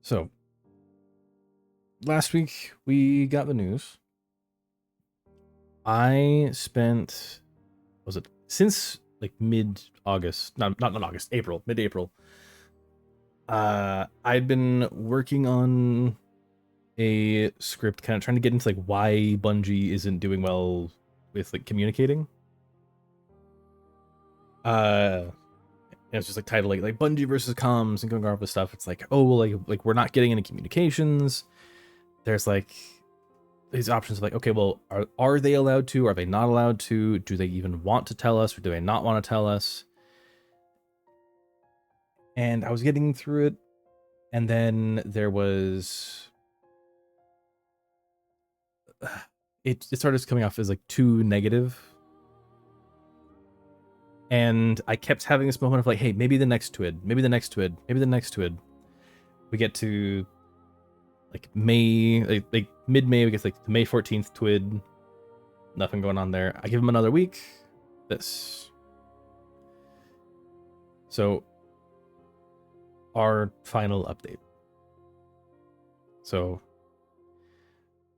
So, last week we got the news. I spent, was it since like mid August? Not August, April, mid April. I'd been working on a script, kind of trying to get into like why Bungie isn't doing well with like communicating. And it's just like titled like Bungie versus comms and going over with stuff. It's like, oh well, like we're not getting any communications. There's like these options of like, okay, well, are they allowed to? Are they not allowed to? Do they even want to tell us, or do they not want to tell us? And I was getting through it, and then there was it started coming off as like too negative, and I kept having this moment of like, hey, maybe the next twid, maybe the next twid, maybe the next twid. We get to like May, like mid May, we get like the May 14th twid. Nothing going on there. I give him another week. This. So our final update. So,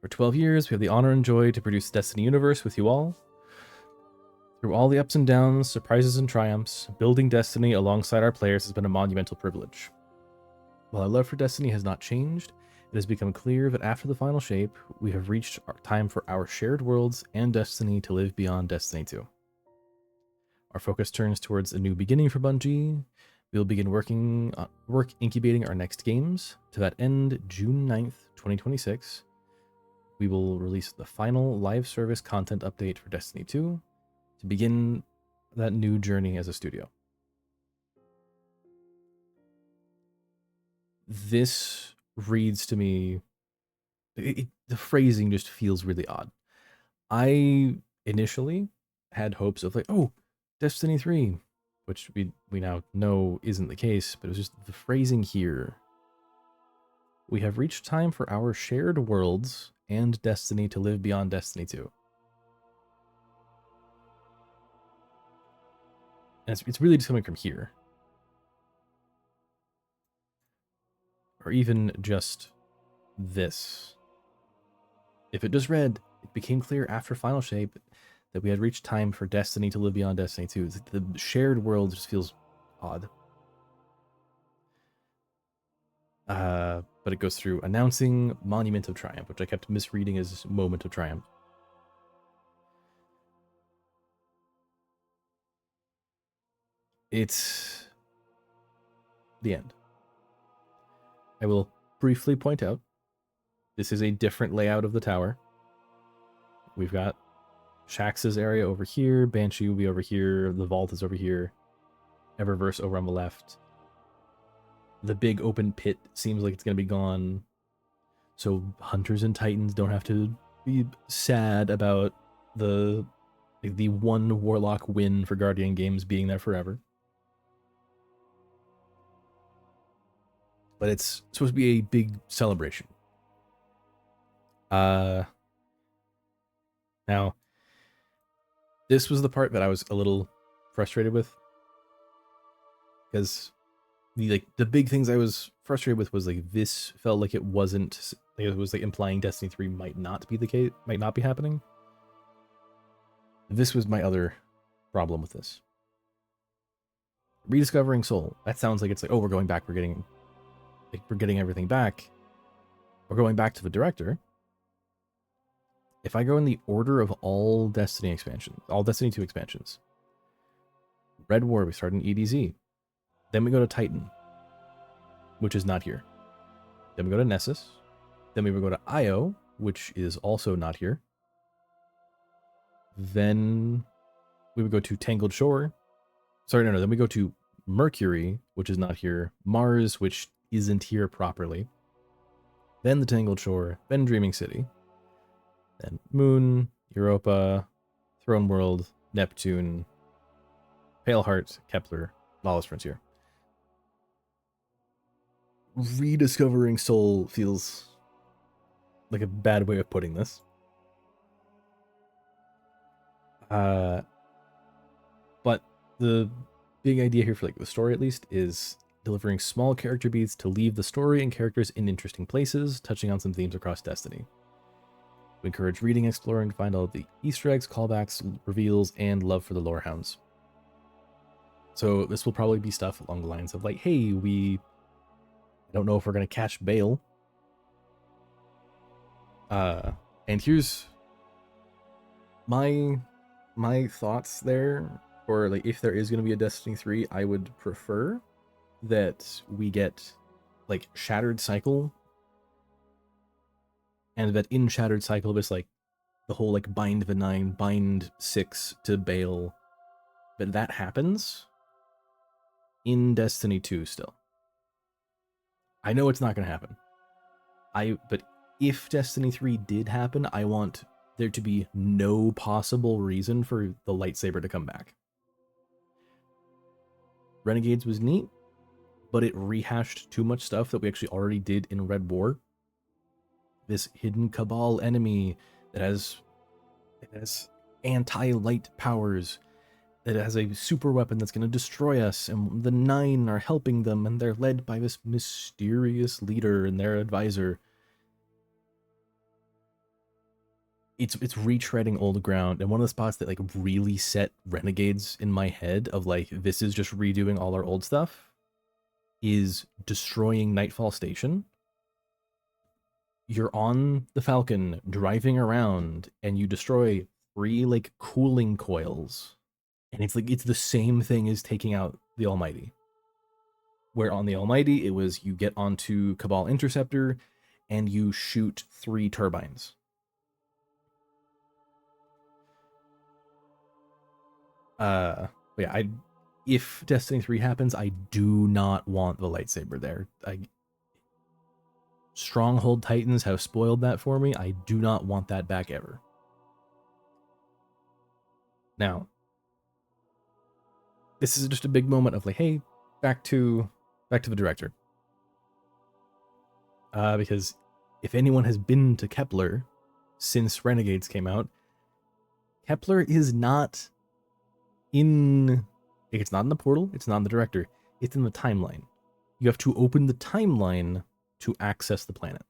for 12 years, we have the honor and joy to produce Destiny Universe with you all. Through all the ups and downs, surprises and triumphs, building Destiny alongside our players has been a monumental privilege. While our love for Destiny has not changed, it has become clear that after the final shape, we have reached our time for our shared worlds and Destiny to live beyond Destiny 2. Our focus turns towards a new beginning for Bungie. We will begin work incubating our next games. To that end, June 9th, 2026, we will release the final live service content update for Destiny 2 to begin that new journey as a studio. This reads to me, the phrasing just feels really odd. I initially had hopes of like, oh, Destiny 3, which we now know isn't the case, but it was just the phrasing here. We have reached time for our shared worlds and Destiny to live beyond Destiny 2. And it's really just coming from here. Or even just this. If it just read, it became clear after Final Shape that we had reached time for Destiny to live beyond Destiny 2. The shared world just feels odd. But it goes through announcing Monument of Triumph, which I kept misreading as Moment of Triumph. It's the end. I will briefly point out, this is a different layout of the tower. We've got Shax's area over here, Banshee will be over here, the vault is over here, Eververse over on the left. The big open pit seems like it's going to be gone. So Hunters and Titans don't have to be sad about the one Warlock win for Guardian Games being there forever. But it's supposed to be a big celebration. Now, this was the part that I was a little frustrated with, because the big things I was frustrated with was like this felt like it wasn't, like it was like implying Destiny 3 might not be the case, might not be happening. This was my other problem with this. Rediscovering Soul. That sounds like it's like, oh, we're going back, we're getting everything back. We're going back to the director. If I go in the order of all Destiny expansions, all Destiny 2 expansions, Red War, we start in EDZ. Then we go to Titan, which is not here. Then we go to Nessus. Then we would go to Io, which is also not here. Then we would go to Tangled Shore. Sorry, no. Then we go to Mercury, which is not here. Mars, which isn't here properly. Then the Tangled Shore. Then Dreaming City. Then Moon, Europa, Throne World, Neptune, Paleheart, Kepler, Lawless Frontier. Rediscovering Soul feels like a bad way of putting this. But the big idea here for like the story at least is delivering small character beats to leave the story and characters in interesting places, touching on some themes across Destiny. We encourage reading, exploring to find all the Easter eggs, callbacks, reveals, and love for the lore hounds. So this will probably be stuff along the lines of like, hey, I don't know if we're going to catch Bale. And here's my thoughts there, or like if there is going to be a Destiny 3, I would prefer that we get like Shattered Cycle, and that in Shattered Cycle it's like the whole like bind the 9, bind 6 to Bale, but that happens in Destiny 2 still. I know it's not going to happen. But if Destiny 3 did happen, I want there to be no possible reason for the lightsaber to come back. Renegades was neat, but it rehashed too much stuff that we actually already did in Red War. This hidden Cabal enemy that has anti-light powers, that has a super weapon that's going to destroy us, and the 9 are helping them, and they're led by this mysterious leader and their advisor. It's retreading old ground, and one of the spots that like really set Renegades in my head of like, this is just redoing all our old stuff, is destroying Nightfall Station. You're on the Falcon driving around and you destroy 3 like cooling coils, and it's like it's the same thing as taking out the Almighty, where on the Almighty it was you get onto Cabal Interceptor and you shoot 3 turbines. But yeah, if Destiny 3 happens, I do not want the lightsaber there. Stronghold Titans have spoiled that for me. I do not want that back ever. Now, this is just a big moment of like, hey, back to the director. Because if anyone has been to Kepler since Renegades came out, Kepler is not it's not in the portal, it's not in the director, it's in the timeline. You have to open the timeline to access the planet,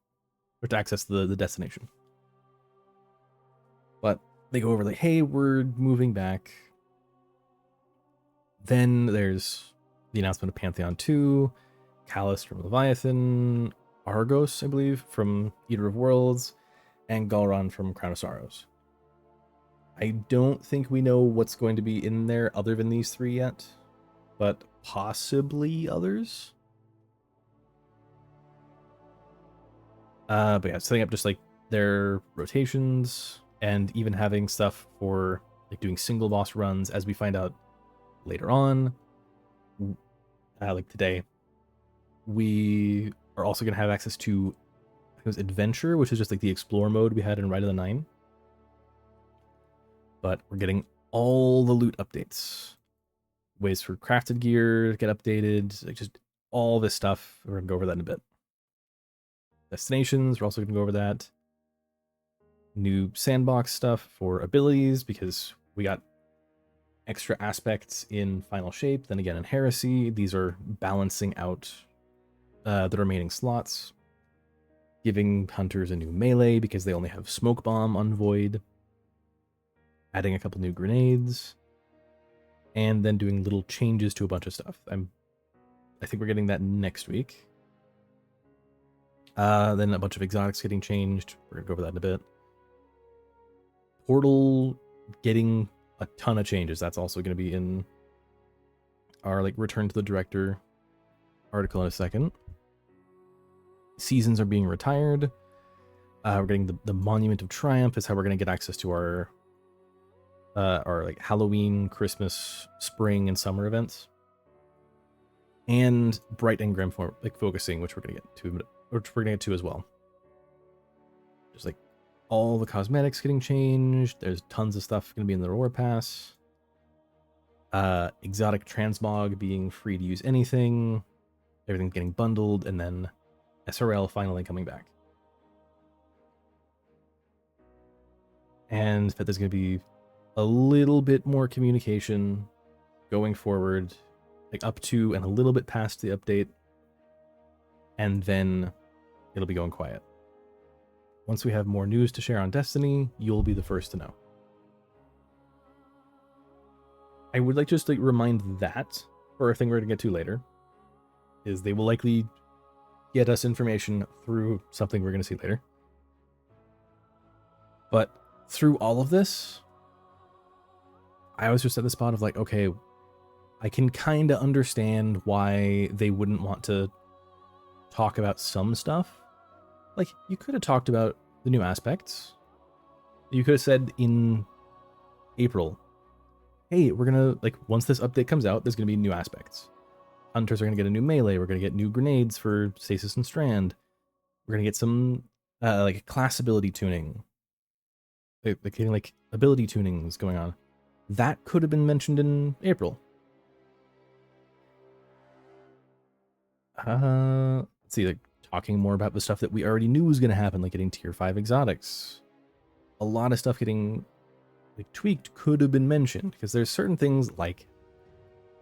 or to access the destination. But they go over like, hey, we're moving back. Then there's the announcement of Pantheon 2, Callus from Leviathan, Argos, I believe, from Eater of Worlds, and Galron from Crown of Sorrows. I don't think we know what's going to be in there other than these 3 yet, but possibly others. But yeah, setting up just like their rotations, and even having stuff for like doing single boss runs, as we find out later on, like today, we are also going to have access to, I think it was Adventure, which is just like the explore mode we had in Rite of the Nine. But we're getting all the loot updates, ways for crafted gear to get updated, like just all this stuff. We're gonna go over that in a bit. Destinations, we're also gonna go over that. New sandbox stuff for abilities, because we got extra aspects in Final Shape, then again in Heresy. These are balancing out the remaining slots, giving hunters a new melee because they only have Smoke Bomb on Void, adding a couple new grenades, and then doing little changes to a bunch of stuff. I think we're getting that next week. Then a bunch of exotics getting changed. We're gonna go over that in a bit. Portal getting a ton of changes. That's also going to be in our like Return to the Director article in a second. Seasons are being retired. We're getting the Monument of Triumph is how we're going to get access to our like Halloween, Christmas, spring, and summer events. And Bright Engram like focusing, which we're going to get to, which we're going to get to as well. Just like all the cosmetics getting changed. There's tons of stuff going to be in the Aurora Pass. Exotic Transmog being free to use anything. Everything's getting bundled, and then SRL finally coming back. And that there's going to be a little bit more communication going forward like up to and a little bit past the update, and then it'll be going quiet. Once we have more news to share on Destiny, you'll be the first to know. I would like just to remind that for a thing we're going to get to later, is they will likely get us information through something we're going to see later. But through all of this, I was just at the spot of like, okay, I can kind of understand why they wouldn't want to talk about some stuff. Like, you could have talked about the new aspects. You could have said in April, hey, we're gonna, like, once this update comes out, there's gonna be new aspects. Hunters are gonna get a new melee, we're gonna get new grenades for Stasis and Strand. We're gonna get some, like, class ability tuning. Like, getting, like, ability tunings going on. That could have been mentioned in April. Let's see, like, talking more about the stuff that we already knew was gonna happen, like getting tier 5 exotics. A lot of stuff getting, like, tweaked could have been mentioned, because there's certain things like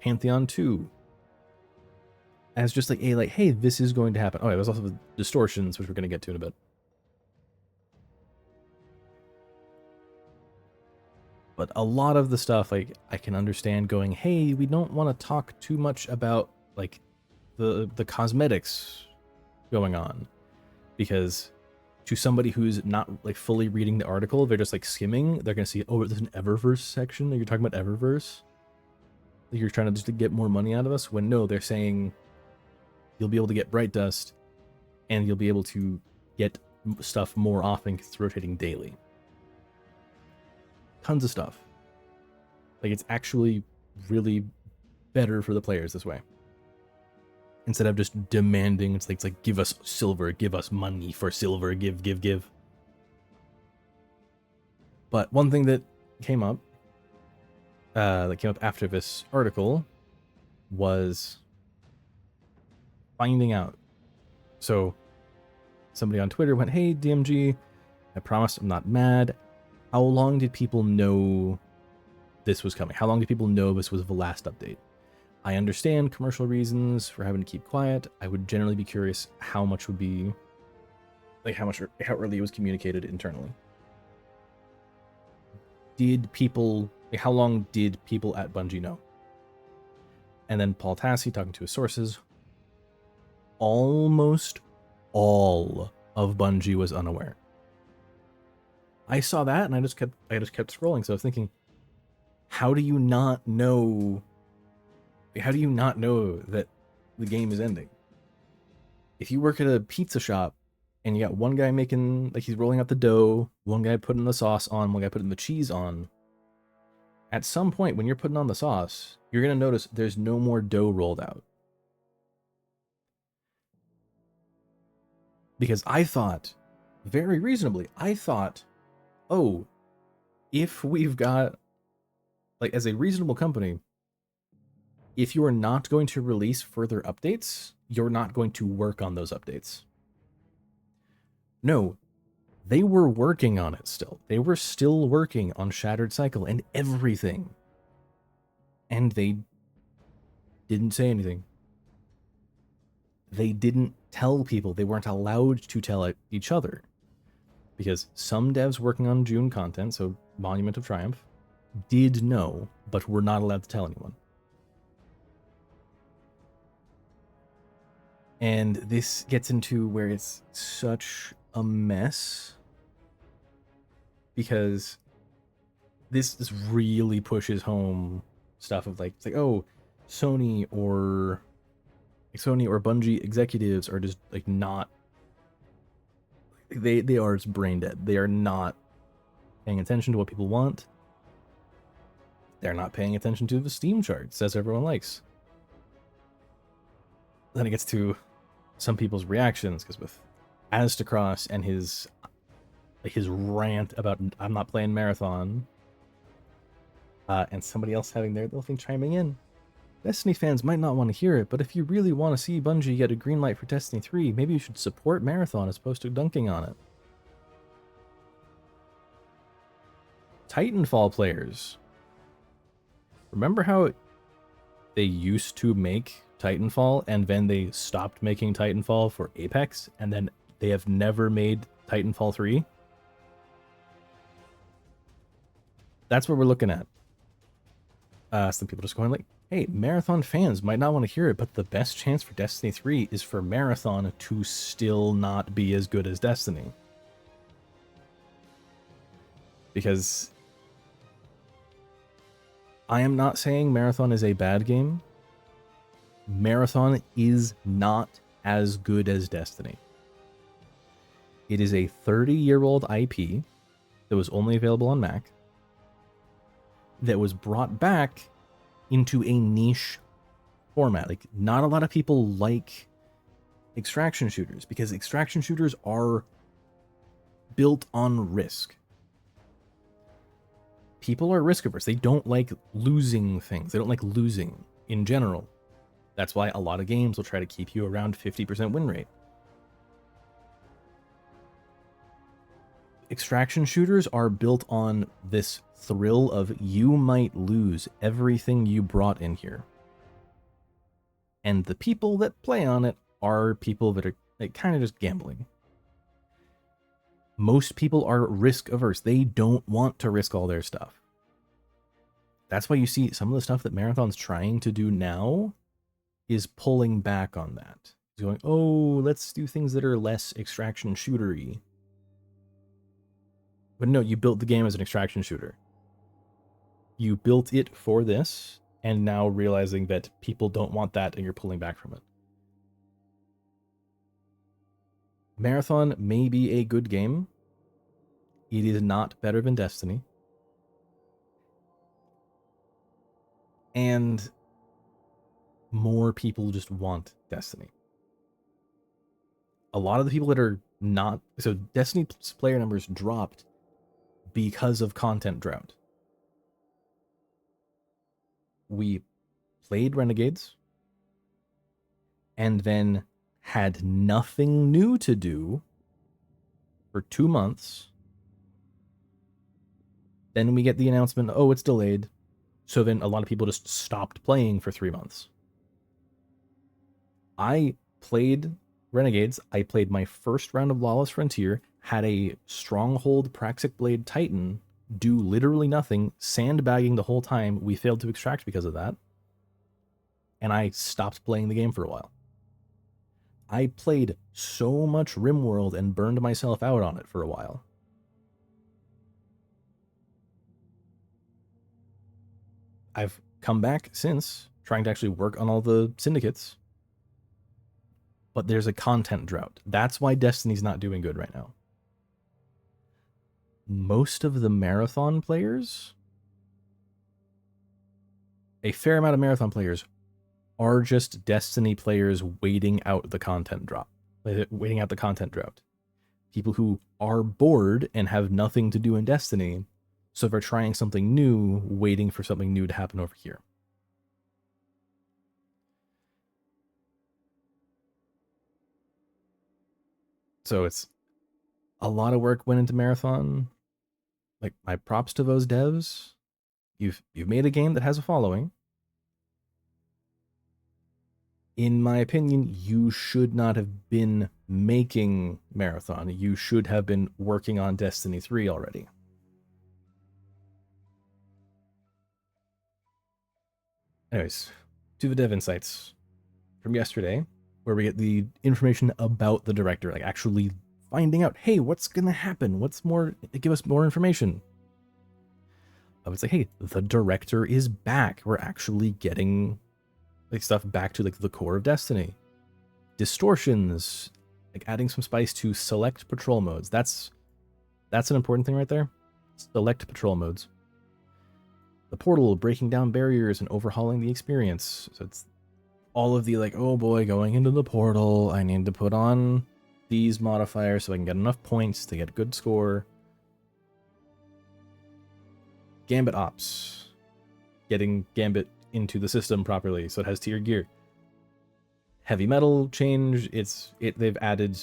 Pantheon 2 as just like a, like, hey, this is going to happen. Oh, yeah, there's also the distortions, which we're going to get to in a bit. But a lot of the stuff, like, I can understand going, hey, we don't want to talk too much about, like, the cosmetics going on, because to somebody who's not, like, fully reading the article, they're just, like, skimming, they're going to see, oh, there's an Eververse section. You're talking about Eververse? Like, you're trying to just get more money out of us? When no, they're saying you'll be able to get Bright Dust, and you'll be able to get stuff more often because it's rotating daily. Tons of stuff. Like, it's actually really better for the players this way. Instead of just demanding, it's like give us silver, give us money for silver, give. But one thing that came up after this article was finding out. So somebody on Twitter went, hey, DMG, I promise I'm not mad. How long did people know this was coming? How long did people know this was the last update? I understand commercial reasons for having to keep quiet. I would generally be curious how much would be, like, how early it was communicated internally. Did people, like, how long did people at Bungie know? And then Paul Tassi, talking to his sources, almost all of Bungie was unaware. I saw that and I just kept scrolling. So I was thinking, how do you not know? How do you not know that the game is ending? If you work at a pizza shop and you got one guy making, like, he's rolling out the dough, one guy putting the sauce on, one guy putting the cheese on, at some point when you're putting on the sauce, you're going to notice there's no more dough rolled out. Because I thought, very reasonably, oh, if we've got, like, as a reasonable company, if you are not going to release further updates, you're not going to work on those updates. No, they were working on it still. They were still working on Shattered Cycle and everything. And they didn't say anything. They didn't tell people. They weren't allowed to tell each other. Because some devs working on June content, so Monument of Triumph, did know, but were not allowed to tell anyone. And this gets into where it's such a mess, because this really pushes home stuff of, like, it's like, oh, Sony or Bungie executives are just, like, not, they are just brain dead. They are not paying attention to what people want. They're not paying attention to the Steam charts, as everyone likes. Then it gets to some people's reactions, because with Aztecross and his rant about I'm not playing Marathon, and somebody else having their little thing chiming in, Destiny fans might not want to hear it, but if you really want to see Bungie get a green light for Destiny 3, maybe you should support Marathon as opposed to dunking on it. Titanfall players, remember how they used to make Titanfall, and then they stopped making Titanfall for Apex, and then they have never made Titanfall 3. That's what we're looking at. Some people just going like, hey, Marathon fans might not want to hear it, but the best chance for Destiny 3 is for Marathon to still not be as good as Destiny. Because I am not saying Marathon is a bad game. Marathon is not as good as Destiny. It is a 30-year-old IP that was only available on Mac, that was brought back into a niche format. Like, not a lot of people like extraction shooters because extraction shooters are built on risk. People are risk averse. They don't like losing things. They don't like losing in general. That's why a lot of games will try to keep you around 50% win rate. Extraction shooters are built on this thrill of you might lose everything you brought in here. And the people that play on it are people that are like, kind of just gambling. Most people are risk averse. They don't want to risk all their stuff. That's why you see some of the stuff that Marathon's trying to do now is pulling back on that. He's going, oh, let's do things that are less extraction shootery. But no, you built the game as an extraction shooter. You built it for this, and now realizing that people don't want that and you're pulling back from it. Marathon may be a good game. It is not better than Destiny. And more people just want Destiny. A lot of the people that are not... So Destiny's player numbers dropped because of content drought. We played Renegades and then had nothing new to do for 2 months. Then we get the announcement, oh, it's delayed. So then a lot of people just stopped playing for 3 months. I played Renegades. I played my first round of Lawless Frontier, had a Stronghold Praxic Blade Titan do literally nothing, sandbagging the whole time. We failed to extract because of that. And I stopped playing the game for a while. I played so much RimWorld and burned myself out on it for a while. I've come back since, trying to actually work on all the syndicates. But there's a content drought. That's why Destiny's not doing good right now. Most of the Marathon players, a fair amount of Marathon players, are just Destiny players waiting out the content drop, waiting out the content drought. People who are bored and have nothing to do in Destiny, so they're trying something new, waiting for something new to happen over here. So it's a lot of work went into Marathon. Like, my props to those devs. You've made a game that has a following. In my opinion, you should not have been making Marathon. You should have been working on Destiny 3 already. Anyways, to the dev insights from yesterday, where we get the information about the director, like actually finding out, hey, what's going to happen? What's more, give us more information. I would say, hey, the director is back. We're actually getting like stuff back to like the core of Destiny. Distortions, like adding some spice to select patrol modes. That's an important thing right there. Select patrol modes. The portal, breaking down barriers and overhauling the experience. So it's all of the like, oh boy, going into the portal, I need to put on these modifiers so I can get enough points to get a good score. Gambit ops. Getting Gambit into the system properly so it has tier gear. Heavy metal change, they've added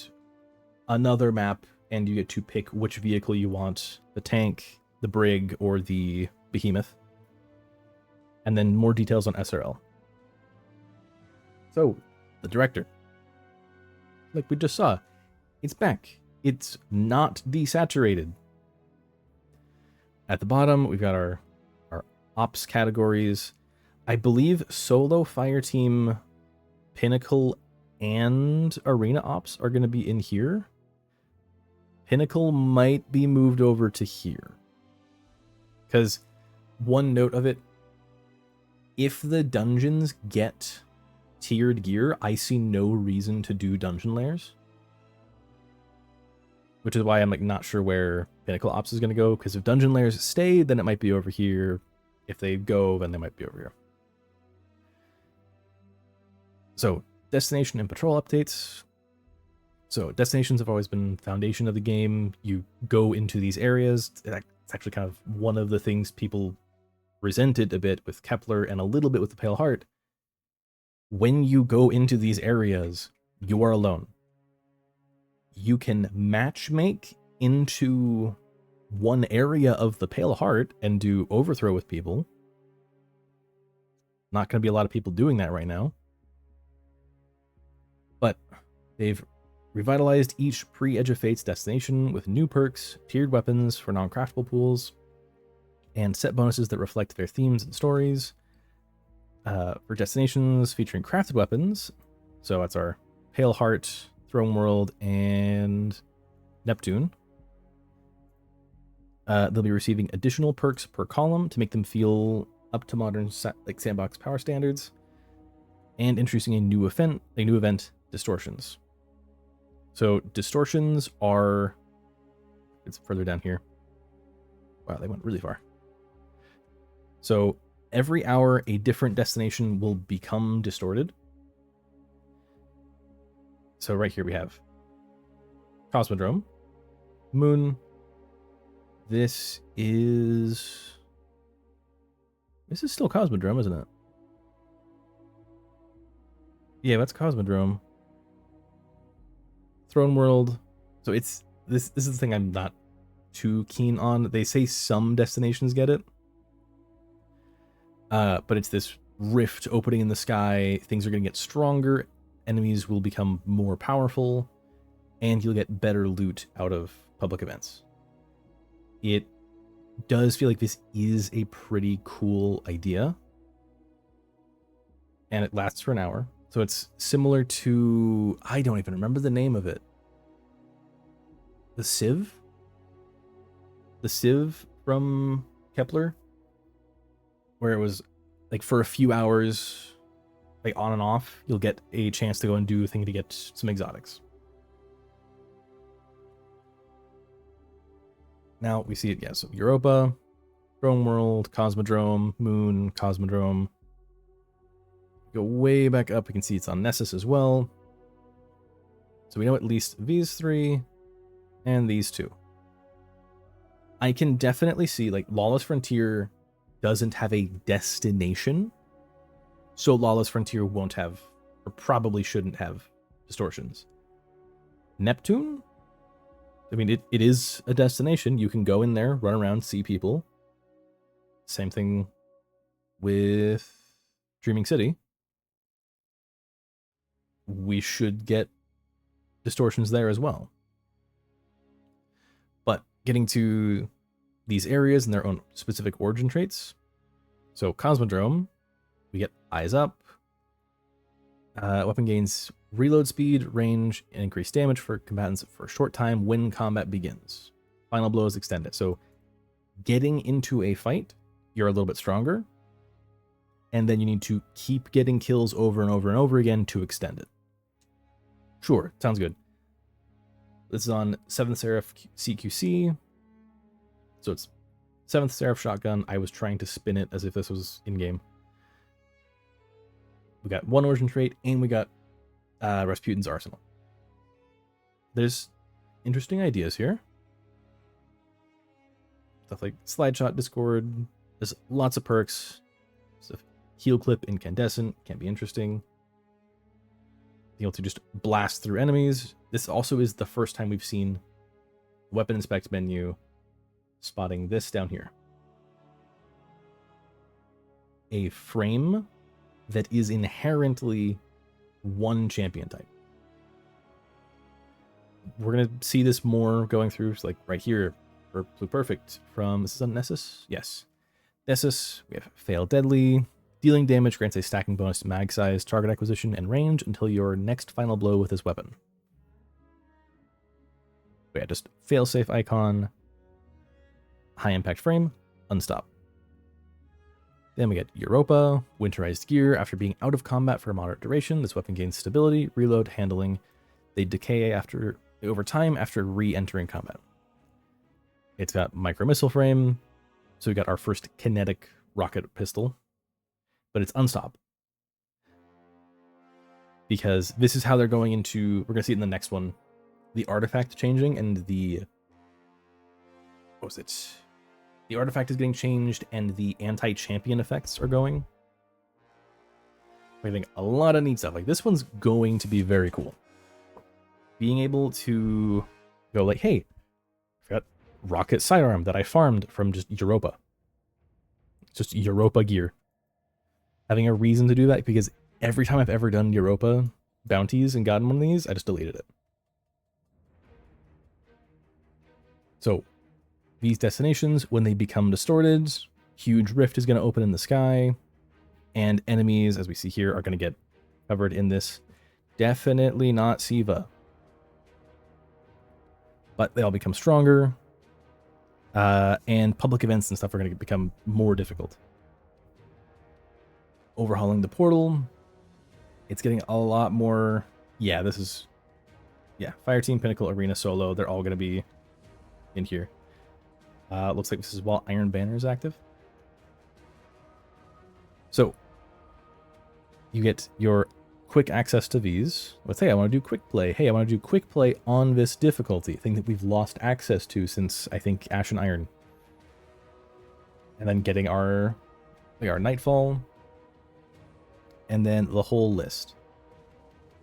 another map and you get to pick which vehicle you want, the tank, the brig, or the behemoth. And then more details on SRL. So, the director, like we just saw, it's back. It's not desaturated. At the bottom, we've got our ops categories. I believe solo fire team, pinnacle, and arena ops are going to be in here. Pinnacle might be moved over to here. Because one note of it, if the dungeons get tiered gear, I see no reason to do dungeon layers. Which is why I'm like not sure where Pinnacle Ops is going to go, because if dungeon layers stay, then it might be over here. If they go, then they might be over here. So, destination and patrol updates. So, destinations have always been the foundation of the game. You go into these areas. It's actually kind of one of the things people resented a bit with Kepler and a little bit with the Pale Heart. When you go into these areas, you are alone. You can matchmake into one area of the Pale Heart and do overthrow with people. Not going to be a lot of people doing that right now. But they've revitalized each pre-Edge of Fate's destination with new perks, tiered weapons for non-craftable pools, and set bonuses that reflect their themes and stories. For destinations featuring crafted weapons, so that's our Pale Heart, Throne World, and Neptune. They'll be receiving additional perks per column to make them feel up to modern sandbox power standards, and introducing a new event, Distortions. So distortions are, it's further down here. Wow, they went really far. So every hour, a different destination will become distorted. So right here we have Cosmodrome, Moon. This is still Cosmodrome, isn't it? Yeah, that's Cosmodrome. Throne World. So it's this is the thing I'm not too keen on. They say some destinations get it. But it's this rift opening in the sky. Things are going to get stronger. Enemies will become more powerful. And you'll get better loot out of public events. It does feel like this is a pretty cool idea. And it lasts for an hour. So it's similar to, I don't even remember the name of it. The Civ? The Civ from Kepler? Where it was like for a few hours, like on and off, you'll get a chance to go and do a thing to get some exotics. Now we see it, yeah, so Europa, Throne World, Cosmodrome, Moon, Cosmodrome. Go way back up, we can see it's on Nessus as well. So we know at least these three and these two. I can definitely see, like, Lawless Frontier doesn't have a destination, so Lawless Frontier won't have, or probably shouldn't have, distortions. Neptune? I mean, it is a destination. You can go in there, run around, see people. Same thing with Dreaming City. We should get distortions there as well. But getting to these areas and their own specific origin traits. So Cosmodrome, we get Eyes Up. Weapon gains reload speed, range, and increased damage for combatants for a short time when combat begins. Final blows extend it. So getting into a fight, you're a little bit stronger. And then you need to keep getting kills over and over and over again to extend it. Sure, sounds good. This is on 7th Seraph CQC. So it's 7th Seraph shotgun. I was trying to spin it as if this was in-game. We got one origin trait, and we got Rasputin's Arsenal. There's interesting ideas here. Stuff like Slide Shot, Discord. There's lots of perks. Stuff, Heal Clip, Incandescent, can be interesting. Being able to just blast through enemies. This also is the first time we've seen Weapon Inspect menu spotting this down here. A frame that is inherently one champion type. We're going to see this more going through, like right here, for Blue Perfect from, this is on Nessus? Yes. Nessus, we have Fail Deadly. Dealing damage grants a stacking bonus to mag size, target acquisition, and range until your next final blow with this weapon. Yeah, just failsafe icon, high impact frame, unstop. Then we get Europa, winterized gear. After being out of combat for a moderate duration, this weapon gains stability, reload, handling. They decay over time after re-entering combat. It's got micro missile frame, so we got our first kinetic rocket pistol, but it's unstop. Because this is how they're going into, we're going to see it in the next one, the artifact changing and the, what was it? The artifact is getting changed and the anti-champion effects are going. I think a lot of neat stuff. Like this one's going to be very cool. Being able to go like, hey, I've got rocket sidearm that I farmed from just Europa. Just Europa gear. Having a reason to do that, because every time I've ever done Europa bounties and gotten one of these, I just deleted it. So these destinations, when they become distorted, huge rift is going to open in the sky, and enemies, as we see here, are going to get covered in this. Definitely not Siva. But they all become stronger, and public events and stuff are going to become more difficult. Overhauling the portal, it's getting a lot more. Yeah, this is, yeah, Fireteam, Pinnacle, Arena, Solo, they're all going to be in here. Looks like this is while Iron Banner is active. So you get your quick access to these. Let's say I want to do quick play. Hey, I want to do quick play on this difficulty, thing that we've lost access to since I think Ash and Iron. And then getting our Nightfall, and then the whole list.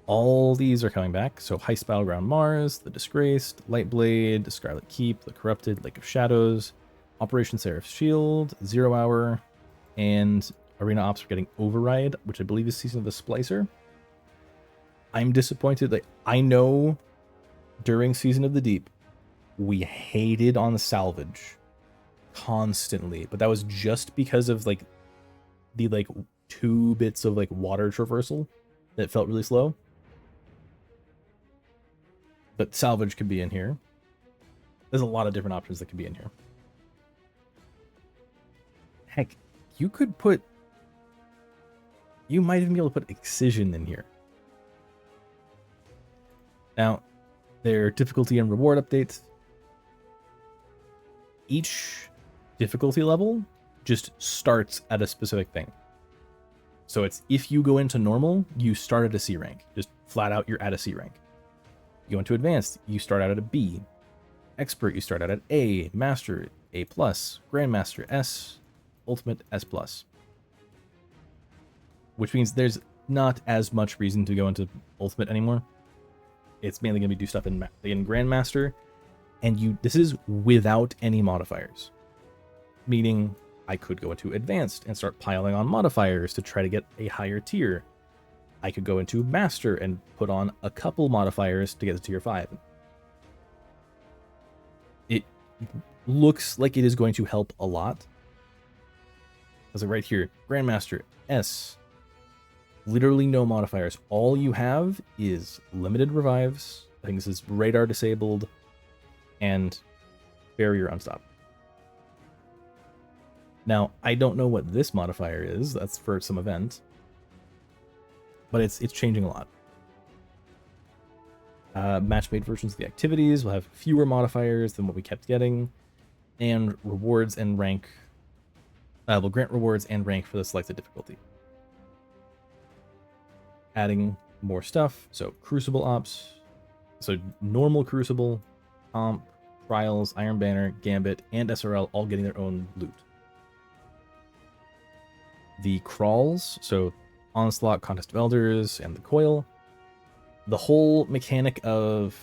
All these are coming back. So Heist Battleground Mars, The Disgraced, Lightblade, The Scarlet Keep, The Corrupted, Lake of Shadows, Operation Seraph's Shield, 0 Hour, and Arena Ops are getting Override, which I believe is Season of the Splicer. I'm disappointed. Like, I know during Season of the Deep, we hated on Salvage constantly, but that was just because of like the 2 bits of like water traversal that felt really slow. But Salvage could be in here. There's a lot of different options that could be in here. Heck, you might even be able to put Excision in here. Now, their difficulty and reward updates. Each difficulty level just starts at a specific thing. So it's, if you go into normal, you start at a C rank. Just flat out, you're at a C rank. You go into advanced, you start out at a B. Expert, you start out at A. Master, A+. Grandmaster, S. Ultimate, S+. Which means there's not as much reason to go into Ultimate anymore. It's mainly going to be do stuff in Grandmaster. And this is without any modifiers. Meaning, I could go into Advanced and start piling on modifiers to try to get a higher tier. I could go into Master and put on a couple modifiers to get to tier 5. It looks like it is going to help a lot. Because right here, Grandmaster, S. Literally no modifiers. All you have is limited revives. I think this is radar disabled and barrier unstopped. Now, I don't know what this modifier is. That's for some event. But it's changing a lot. Match-made versions of the activities will have fewer modifiers than what we kept getting. And rewards and rank will grant rewards and rank for the selected difficulty. Adding more stuff. So Crucible Ops. So normal Crucible, Comp, Trials, Iron Banner, Gambit, and SRL all getting their own loot. The crawls, so Onslaught, Contest of Elders, and the Coil. The whole mechanic of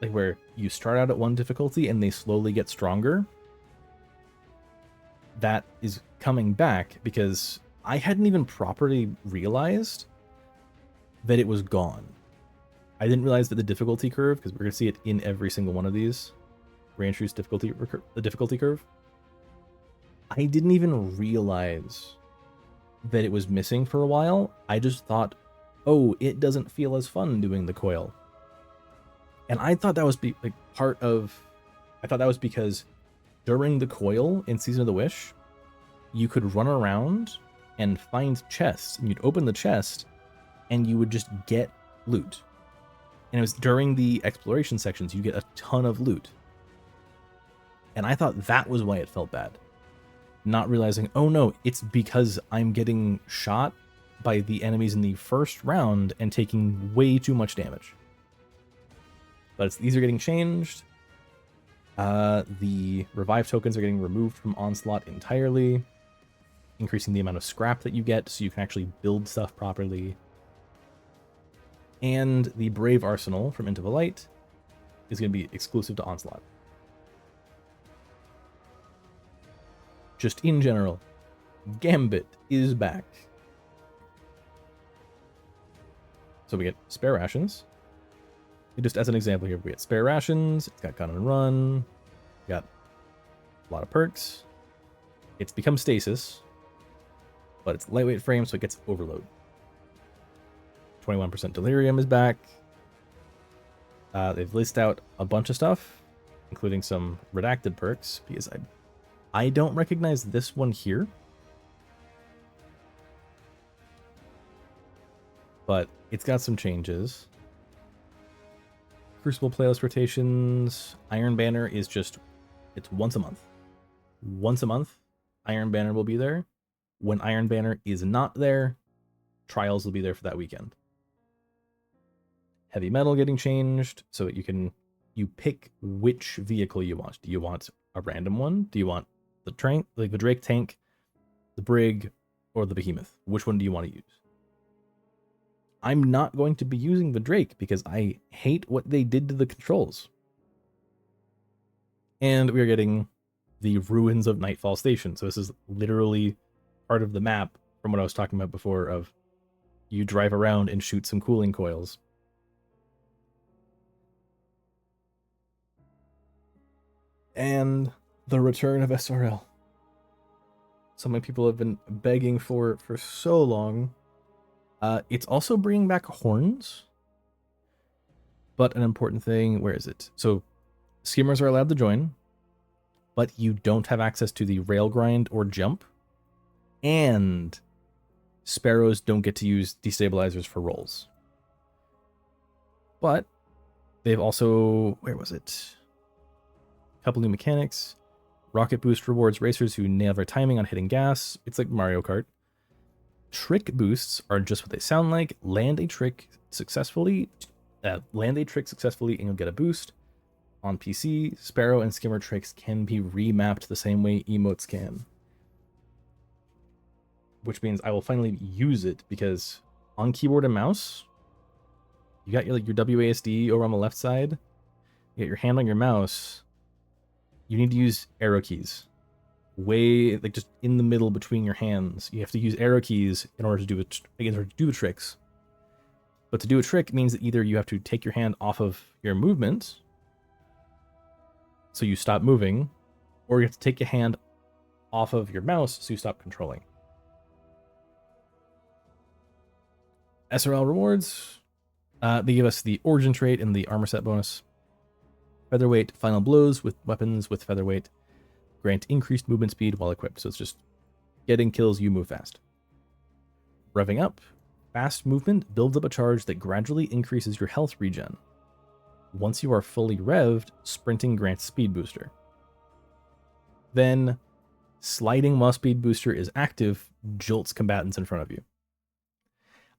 like where you start out at one difficulty and they slowly get stronger. That is coming back because I hadn't even properly realized that it was gone. I didn't realize that the difficulty curve, because we're going to see it in every single one of these, Reintroduce the difficulty curve. I didn't even realize that it was missing for a while. I just thought, oh, it doesn't feel as fun doing the coil. And I thought that was I thought that was because during the coil in Season of the Wish, you could run around and find chests, and you'd open the chest, and you would just get loot. And it was during the exploration sections, you get a ton of loot. And I thought that was why it felt bad. Not realizing, oh no, it's because I'm getting shot by the enemies in the first round and taking way too much damage. But these are getting changed. The revive tokens are getting removed from Onslaught entirely, increasing the amount of scrap that you get so you can actually build stuff properly. And the Brave Arsenal from Into the Light is going to be exclusive to Onslaught. Just in general, Gambit is back. So we get spare rations. Just as an example here, we get spare rations, it's got gun and run, got a lot of perks. It's become stasis, but it's lightweight frame, so it gets overload. 21% delirium is back. They've listed out a bunch of stuff, including some redacted perks, because I don't recognize this one here. But it's got some changes. Crucible playlist rotations. Iron Banner is just, it's once a month. Once a month, Iron Banner will be there. When Iron Banner is not there, Trials will be there for that weekend. Heavy Metal getting changed, so you pick which vehicle you want. Do you want a random one? Do you want the train, like the Drake tank, the Brig, or the Behemoth? Which one do you want to use? I'm not going to be using the Drake because I hate what they did to the controls. And we are getting the Ruins of Nightfall Station. So this is literally part of the map from what I was talking about before of you drive around and shoot some cooling coils. And the return of SRL. Something people have been begging for so long. It's also bringing back horns. But an important thing, where is it? So skimmers are allowed to join, but you don't have access to the rail grind or jump. And sparrows don't get to use destabilizers for rolls. But they've also, where was it? A couple new mechanics. Rocket boost rewards racers who nail their timing on hitting gas. It's like Mario Kart. Trick boosts are just what they sound like. Land a trick successfully, and you'll get a boost. On PC, Sparrow and Skimmer tricks can be remapped the same way emotes can. Which means I will finally use it, because on keyboard and mouse, you got your WASD over on the left side, you got your hand on your mouse, you need to use arrow keys. Way, like, just in the middle between your hands. You have to use arrow keys in order to do the tricks. But to do a trick means that either you have to take your hand off of your movement, so you stop moving, or you have to take your hand off of your mouse so you stop controlling. SRL rewards. They give us the origin trait and the armor set bonus. Featherweight final blows with weapons with featherweight grant increased movement speed while equipped. So it's just getting kills, you move fast. Revving up. Fast movement builds up a charge that gradually increases your health regen. Once you are fully revved, sprinting grants speed booster. Then sliding while speed booster is active, jolts combatants in front of you.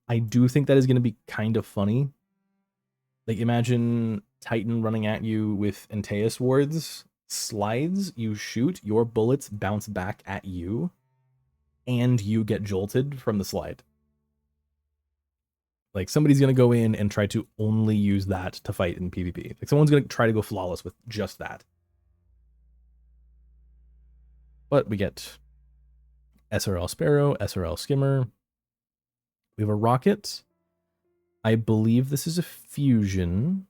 I do think that is going to be kind of funny. Like, imagine Titan running at you with Antaeus wards, slides, you shoot, your bullets bounce back at you, and you get jolted from the slide. Like, somebody's going to go in and try to only use that to fight in PvP. Like, someone's going to try to go flawless with just that. But we get SRL Sparrow, SRL Skimmer. We have a rocket. I believe this is a fusion.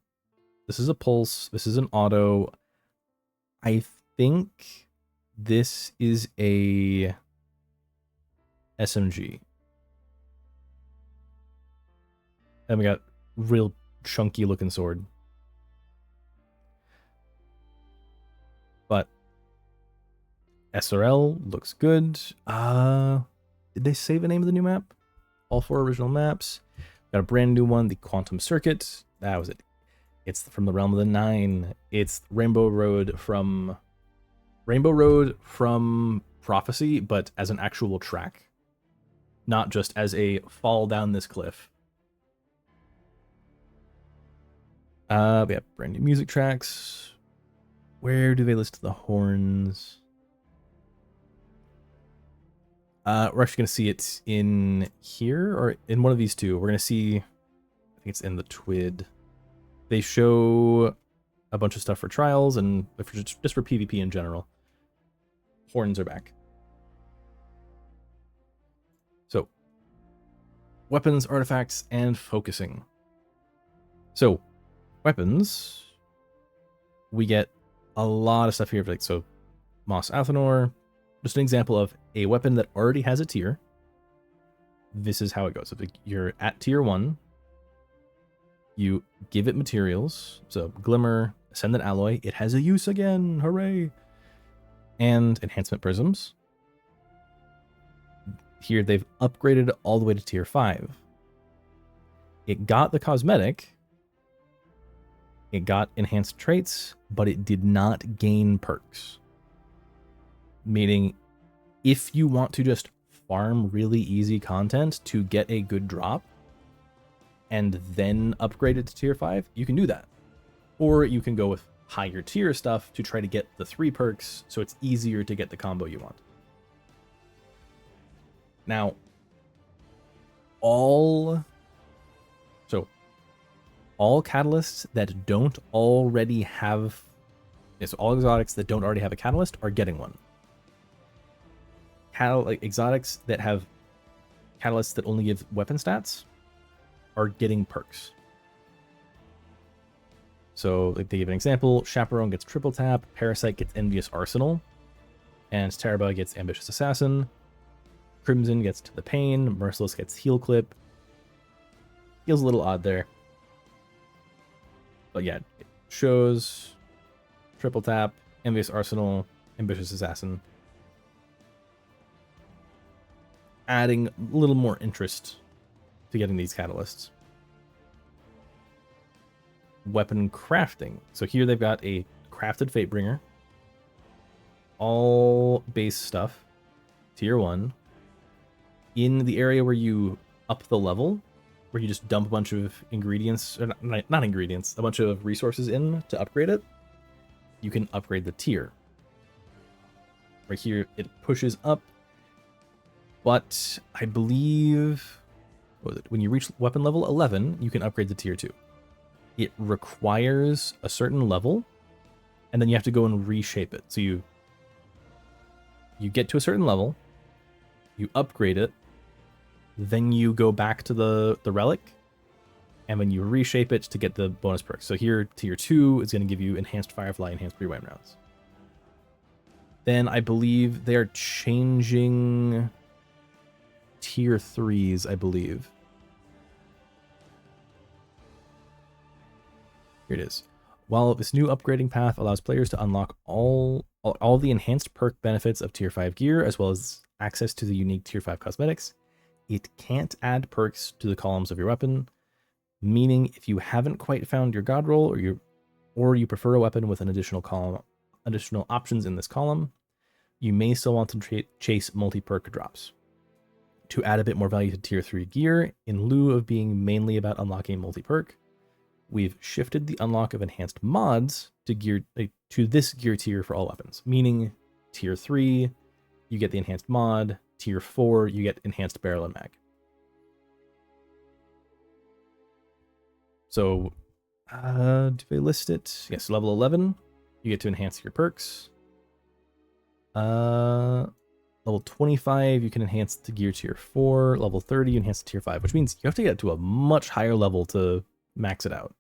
This is a pulse. This is an auto. I think this is a SMG. And we got real chunky looking sword. But SRL looks good. Did they say the name of the new map? All 4 original maps. Got a brand new one, the Quantum Circuit. That was it. It's from the Realm of the Nine. It's Rainbow Road from Prophecy, but as an actual track. Not just as a fall down this cliff. We have brand new music tracks. Where do they list the horns? We're actually going to see it in here or in one of these two. We're going to see, I think it's in the TWID. They show a bunch of stuff for trials and just for PvP in general. Horns are back. So, weapons, artifacts, and focusing. So, weapons, we get a lot of stuff here. Like, so, Mos Athanor, just an example of a weapon that already has a tier. This is how it goes. If you're at tier 1, you give it materials. So Glimmer, Ascendant Alloy, it has a use again, hooray! And Enhancement Prisms. Here they've upgraded all the way to tier 5. It got the cosmetic, it got enhanced traits, but it did not gain perks. Meaning, if you want to just farm really easy content to get a good drop, and then upgrade it to tier 5, you can do that. Or you can go with higher tier stuff to try to get the 3 perks, so it's easier to get the combo you want. Now, all catalysts that don't already have, so all exotics that don't already have a catalyst are getting one. Like exotics that have catalysts that only give weapon stats are getting perks. So like they give an example, Chaperone gets triple tap, Parasite gets Envious Arsenal, and Taraba gets Ambitious Assassin, Crimson gets To the Pain, Merciless gets Heal Clip. Feels a little odd there. But yeah, it shows triple tap, Envious Arsenal, Ambitious Assassin. Adding a little more interest to getting these catalysts. Weapon crafting. So here they've got a crafted Fatebringer. All base stuff. Tier 1. In the area where you up the level, where you just dump a bunch of ingredients, or not ingredients, a bunch of resources in to upgrade it, you can upgrade the tier. Right here, it pushes up. But I believe, what was it? When you reach weapon level 11, you can upgrade to tier 2. It requires a certain level, and then you have to go and reshape it. So you get to a certain level, you upgrade it, then you go back to the relic, and then you reshape it to get the bonus perks. So here, tier 2 is going to give you Enhanced Firefly, Enhanced Rewind Rounds. Then I believe they are changing tier 3s, I believe. Here it is. While this new upgrading path allows players to unlock all the enhanced perk benefits of tier 5 gear, as well as access to the unique tier 5 cosmetics, it can't add perks to the columns of your weapon, meaning if you haven't quite found your god roll, or you prefer a weapon with an additional options in this column, you may still want to chase multi-perk drops. To add a bit more value to tier 3 gear, in lieu of being mainly about unlocking multi-perk, we've shifted the unlock of enhanced mods to this gear tier for all weapons, meaning tier 3, you get the enhanced mod, tier 4, you get enhanced barrel and mag. So, do they list it? Yes, level 11, you get to enhance your perks. Level 25, you can enhance to gear tier 4. Level 30, you enhance to tier 5, which means you have to get to a much higher level to max it out.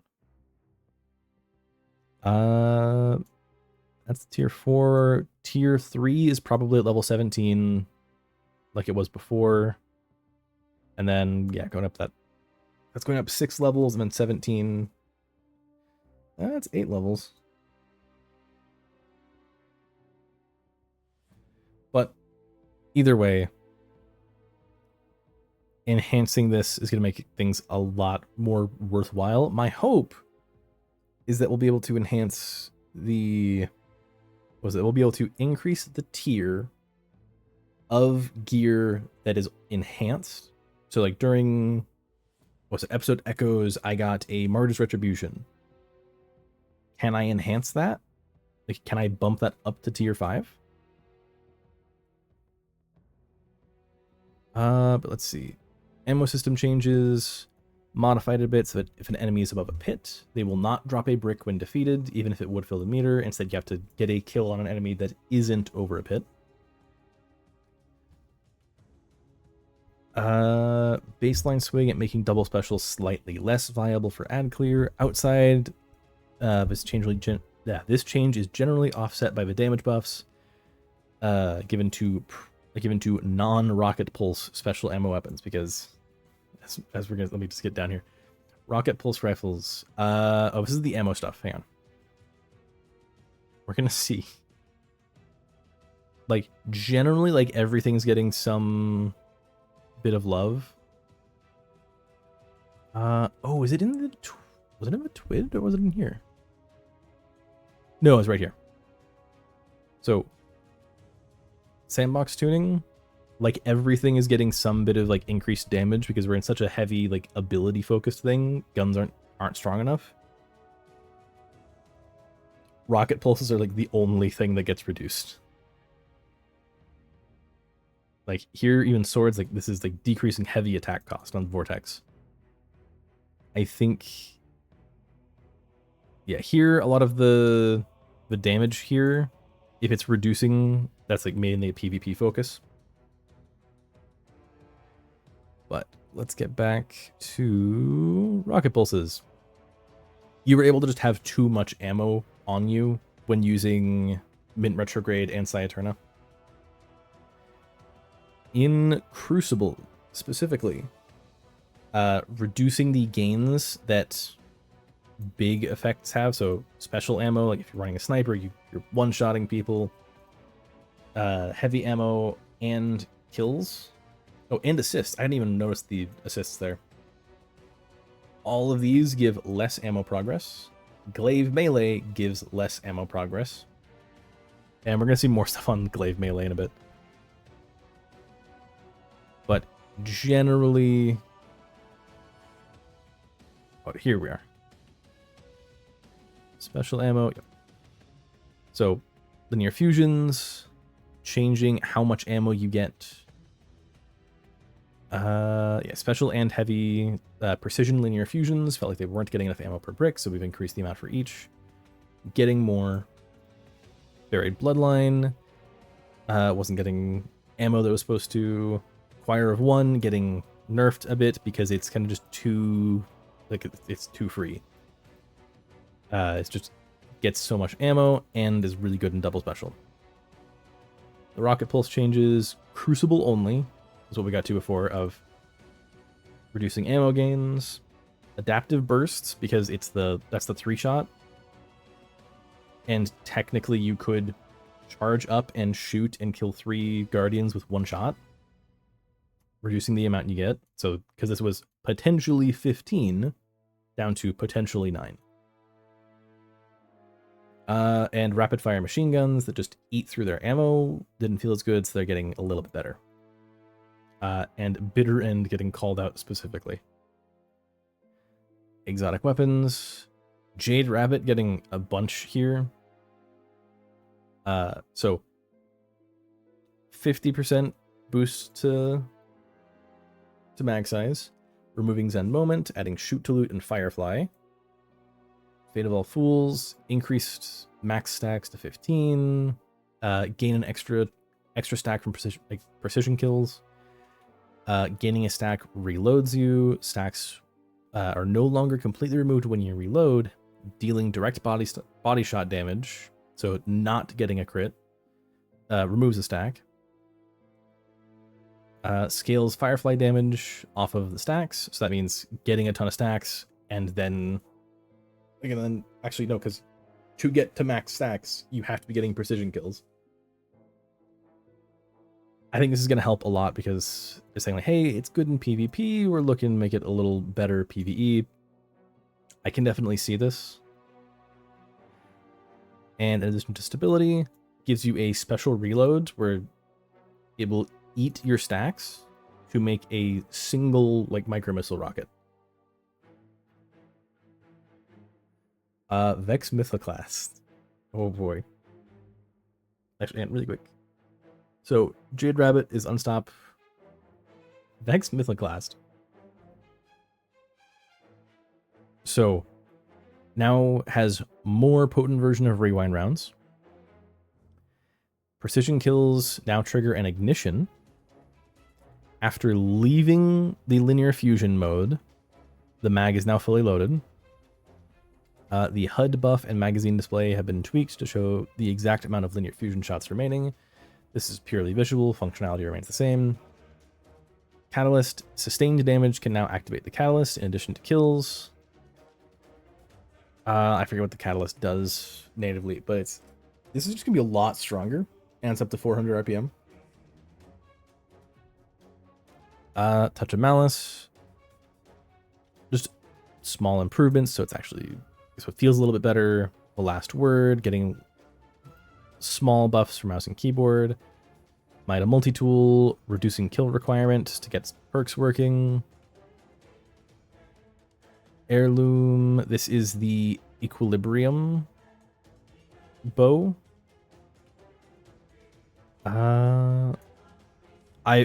That's tier 4. Tier 3 is probably at level 17, like it was before. And then, yeah, going up that's going up 6 levels, and then 17. That's 8 levels. But either way, enhancing this is going to make things a lot more worthwhile. My hope is that we'll be able to enhance we'll be able to increase the tier of gear that is enhanced. So like during episode Echoes, I got a Martyr's Retribution. Can I enhance that? Like, can I bump that up to tier 5? But let's see. Ammo system changes, modified a bit so that if an enemy is above a pit, they will not drop a brick when defeated, even if it would fill the meter. Instead, you have to get a kill on an enemy that isn't over a pit. Baseline swing at making double special slightly less viable for ad clear. Outside, this change is generally offset by the damage buffs given to non-rocket pulse special ammo weapons, because as we're gonna, let me just get down here. Rocket pulse rifles. Oh, this is the ammo stuff. Hang on. We're gonna see. Like, generally, like, everything's getting some bit of love. Oh, is it in the... Was it in the TWID, or was it in here? No, it's right here. So, sandbox tuning, like, everything is getting some bit of, like, increased damage because we're in such a heavy, like, ability-focused thing. Guns aren't strong enough. Rocket pulses are, like, the only thing that gets reduced. Like, here, even swords, like, this is, like, decreasing heavy attack cost on Vortex. I think... Yeah, here, a lot of the damage here, if it's reducing, that's, like, mainly a PvP focus. But let's get back to rocket pulses. You were able to just have too much ammo on you when using Mint Retrograde and Sciaturna. In Crucible, specifically, reducing the gains that big effects have, so special ammo, like if you're running a sniper, you're one-shotting people, heavy ammo, and kills. Oh, and assists. I didn't even notice the assists there. All of these give less ammo progress. Glaive Melee gives less ammo progress. And we're going to see more stuff on Glaive Melee in a bit. But generally... Oh, here we are. Special ammo. Yep. So, linear fusions, changing how much ammo you get. Yeah, special and heavy precision linear fusions felt like they weren't getting enough ammo per brick, so we've increased the amount for each. Getting more. Buried Bloodline wasn't getting ammo that was supposed to. Choir of One getting nerfed a bit because it's kind of just too, like, it's too free. It's just gets so much ammo and is really good in double special. The rocket pulse changes, Crucible only is what we got to before, of reducing ammo gains. Adaptive bursts, because that's the 3-shot. And technically you could charge up and shoot and kill 3 guardians with 1 shot, reducing the amount you get. So, because this was potentially 15 down to potentially 9. And rapid fire machine guns that just eat through their ammo didn't feel as good, so they're getting a little bit better. And Bitter End getting called out specifically. Exotic weapons. Jade Rabbit getting a bunch here. So 50% boost to mag size. Removing Zen Moment, adding Shoot to Loot and Firefly. Fate of All Fools, increased max stacks to 15. Gain an extra extra stack from precision kills. Gaining a stack reloads you. Stacks are no longer completely removed when you reload, dealing direct body shot damage. So not getting a crit removes a stack. Scales Firefly damage off of the stacks. So that means getting a ton of stacks and then actually no, because to get to max stacks, you have to be getting precision kills. I think this is going to help a lot because they're saying like, hey, it's good in PvP. We're looking to make it a little better PvE. I can definitely see this. And in addition to stability, gives you a special reload where it will eat your stacks to make a single like micro missile rocket. Vex Mythoclast. Oh boy. Actually, and really quick. So Jade Rabbit is unstop. Vex Mythoclast. So now has more potent version of rewind rounds. Precision kills now trigger an ignition. After leaving the linear fusion mode, the mag is now fully loaded. The HUD buff and magazine display have been tweaked to show the exact amount of linear fusion shots remaining. This is purely visual, functionality remains the same. Catalyst, sustained damage can now activate the catalyst in addition to kills. I forget what the catalyst does natively, but this is just gonna be a lot stronger, and it's up to 400 RPM. Touch of Malice, just small improvements, so it feels a little bit better. The last word, getting small buffs for mouse and keyboard. Mida multi-tool, reducing kill requirement to get perks working. Heirloom, this is the Equilibrium bow. I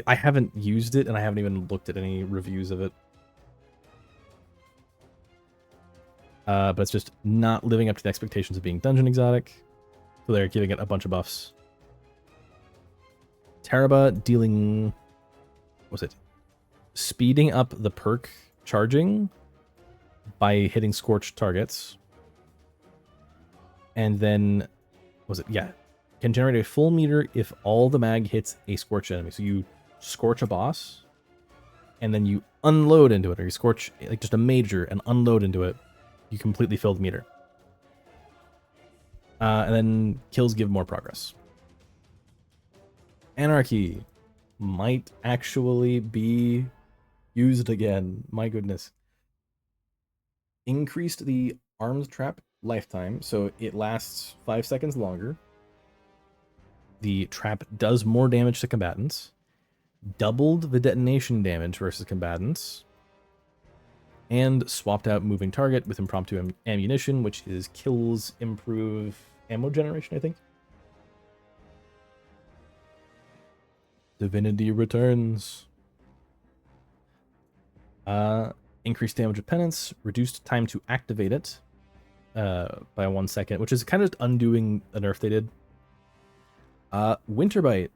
haven't used it, and I haven't even looked at any reviews of it. But it's just not living up to the expectations of being dungeon exotic. So they're giving it a bunch of buffs. Taraba dealing... What was it? Speeding up the perk charging by hitting scorched targets. And then... Was it? Yeah. Can generate a full meter if all the mag hits a scorched enemy. So you scorch a boss, and then you unload into it, or you scorch like just a major and unload into it. You completely fill the meter. And then kills give more progress. Anarchy might actually be used again. My goodness. Increased the arms trap lifetime, so it lasts 5 seconds longer. The trap does more damage to combatants. Doubled the detonation damage versus combatants. And swapped out moving target with impromptu ammunition, which is kills improve ammo generation, I think. Divinity returns. Increased damage of penance, reduced time to activate it by 1 second, which is kind of undoing a nerf they did. Winterbite,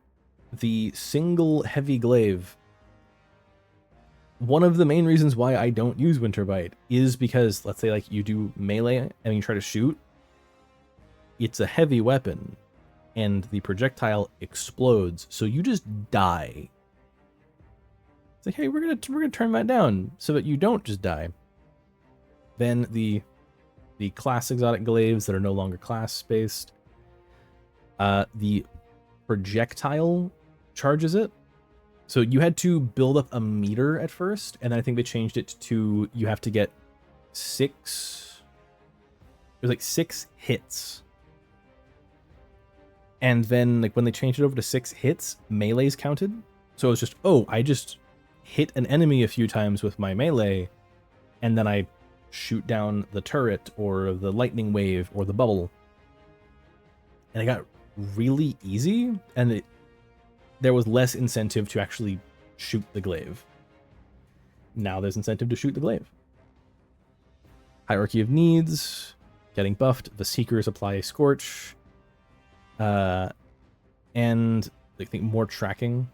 the single heavy glaive. One of the main reasons why I don't use Winterbite is because, let's say, like, you do melee and you try to shoot, it's a heavy weapon, and the projectile explodes, so you just die. It's like, hey, we're gonna turn that down so that you don't just die. Then the class exotic glaives that are no longer class based. The projectile charges it. So you had to build up a meter at first, and then I think they changed it to you have to get 6. It was like 6 hits. And then like when they changed it over to 6 hits, melees counted. So it was just, oh, I just hit an enemy a few times with my melee, and then I shoot down the turret or the lightning wave or the bubble. And it got really easy, and there was less incentive to actually shoot the glaive. Now there's incentive to shoot the glaive. Hierarchy of needs, getting buffed. The Seekers apply Scorch. And I think more tracking.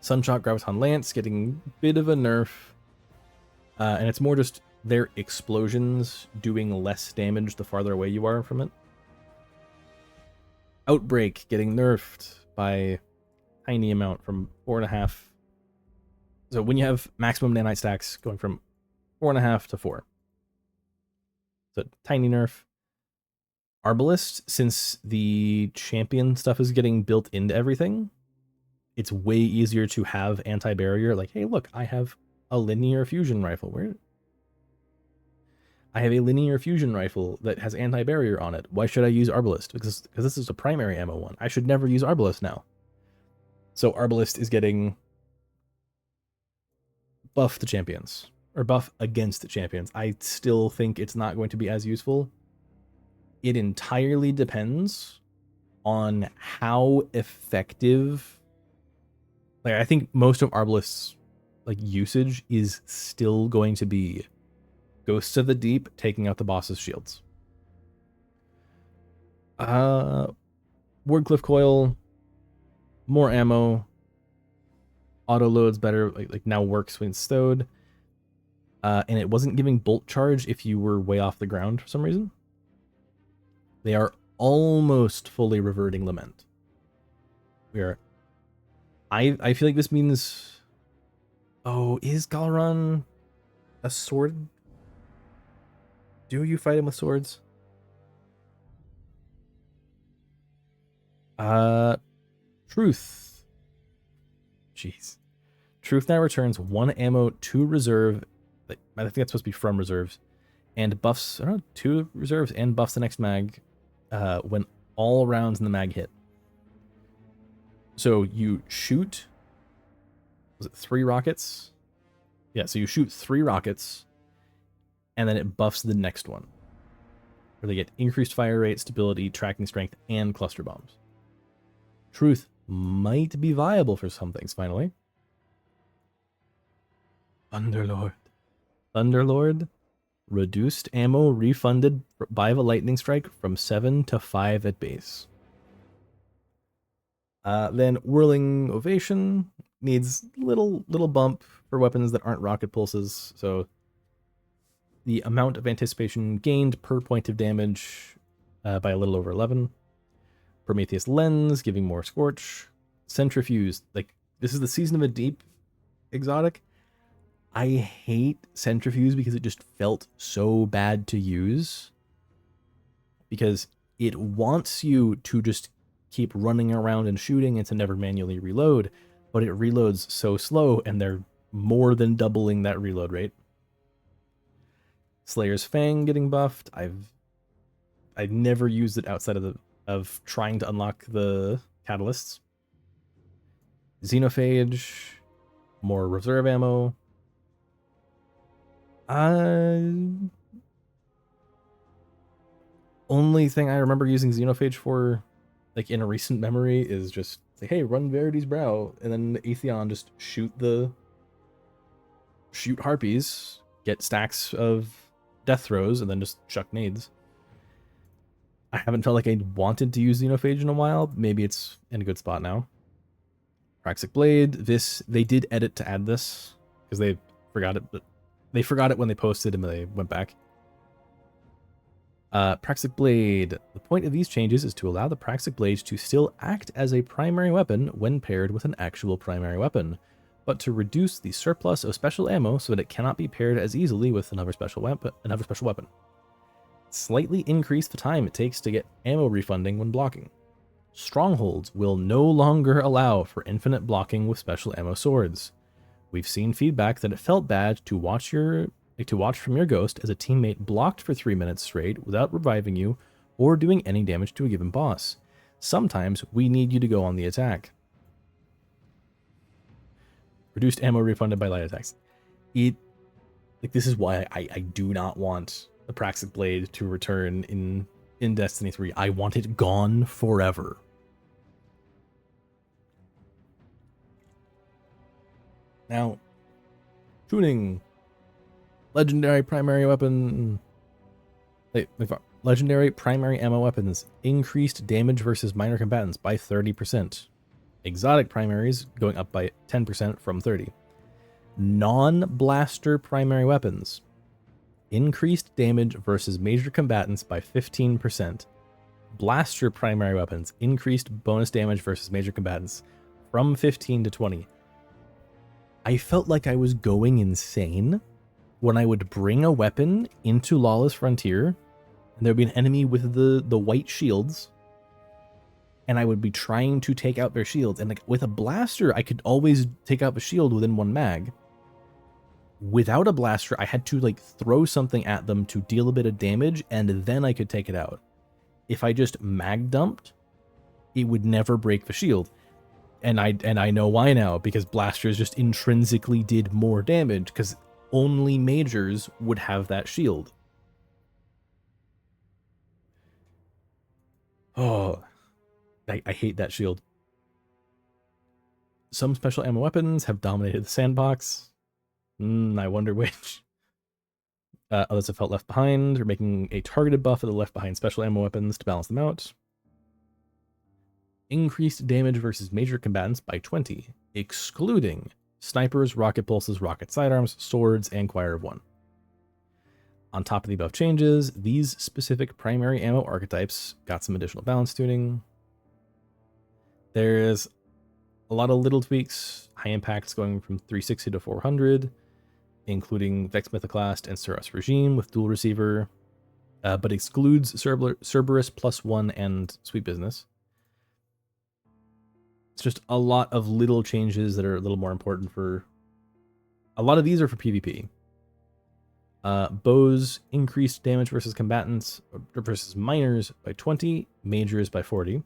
Sunshot Graviton Lance getting a bit of a nerf. And it's more just their explosions doing less damage the farther away you are from it. Outbreak getting nerfed by a tiny amount from 4.5. So when you have maximum nanite stacks going from 4.5 to 4. So tiny nerf. Arbalest, since the champion stuff is getting built into everything, it's way easier to have anti-barrier. Like, hey, look, I have a linear fusion rifle. I have a linear fusion rifle that has anti-barrier on it. Why should I use Arbalest? Because this is a primary ammo one. I should never use Arbalest now. So Arbalest is getting buff the champions, or buff against the champions. I still think it's not going to be as useful. It entirely depends on how effective. Like, I think most of Arbalest's like usage is still going to be Ghosts of the Deep taking out the boss's shields. Wardcliff Coil, more ammo, auto loads better, like now works when stowed. And it wasn't giving bolt charge if you were way off the ground for some reason. They are almost fully reverting Lament. I feel like this means... Oh, is Galran a sword? Do you fight him with swords? Truth. Jeez. Truth now returns 1 ammo, 2 reserve. I think that's supposed to be from reserves. And buffs, I don't know, 2 reserves and buffs the next mag when all rounds in the mag hit. So you shoot, was it 3 rockets? Yeah, so you shoot 3 rockets, and then it buffs the next one, where they get increased fire rate, stability, tracking strength, and cluster bombs. Truth might be viable for some things, finally. Thunderlord. Thunderlord, reduced ammo refunded by the lightning strike from 7 to 5 at base. Then Whirling Ovation needs little bump for weapons that aren't rocket pulses, so the amount of anticipation gained per point of damage by a little over 11. Prometheus Lens giving more Scorch. Centrifuge, like, this is the Season of the Deep exotic. I hate Centrifuge because it just felt so bad to use, because it wants you to just keep running around and shooting and to never manually reload, but it reloads so slow, and they're more than doubling that reload rate. Slayer's Fang getting buffed. I've never used it outside of trying to unlock the catalysts. Xenophage, more reserve ammo. Only thing I remember using Xenophage for, like, in a recent memory is just like, hey, run Verity's Brow, and then Atheon just shoot harpies, get stacks of death throws, and then just chuck nades. I haven't felt like I wanted to use Xenophage in a while. Maybe it's in a good spot now. Praxic Blade, they did edit to add this, because they forgot it, but they forgot it when they posted and they went back. Praxic Blade. The point of these changes is to allow the Praxic Blade to still act as a primary weapon when paired with an actual primary weapon, but to reduce the surplus of special ammo so that it cannot be paired as easily with another special weapon. Slightly increase the time it takes to get ammo refunding when blocking. Strongholds will no longer allow for infinite blocking with special ammo swords. We've seen feedback that it felt bad to watch from your ghost as a teammate blocked for 3 minutes straight without reviving you or doing any damage to a given boss. Sometimes we need you to go on the attack. Reduced ammo refunded by light attacks. This is why I do not want the Praxic Blade to return in Destiny 3. I want it gone forever. Now, tuning. Legendary primary weapon. Legendary primary ammo weapons increased damage versus minor combatants by 30%. Exotic primaries going up by 10% from 30. Non-blaster primary weapons increased damage versus major combatants by 15%. Blaster primary weapons increased bonus damage versus major combatants from 15 to 20. I felt like I was going insane when I would bring a weapon into Lawless Frontier and there would be an enemy with the white shields, and I would be trying to take out their shields. And like with a blaster, I could always take out the shield within one mag. Without a blaster, I had to like throw something at them to deal a bit of damage, and then I could take it out. If I just mag dumped, it would never break the shield. And I know why now, because blasters just intrinsically did more damage, because only majors would have that shield. Oh, I hate that shield. Some special ammo weapons have dominated the sandbox. I wonder which. Others have felt left behind, or making a targeted buff of the left behind special ammo weapons to balance them out. Increased damage versus major combatants by 20, excluding snipers, rocket pulses, rocket sidearms, swords, and Choir of One. On top of the above changes, these specific primary ammo archetypes got some additional balance tuning. There's a lot of little tweaks, high impacts going from 360 to 400, including Vex Mythoclast and Suros Regime with dual receiver, but excludes Cerberus +1 and Sweet Business. It's just a lot of little changes that are a little more important for... A lot of these are for PvP. Bows increased damage versus combatants versus minors by 20, majors by 40.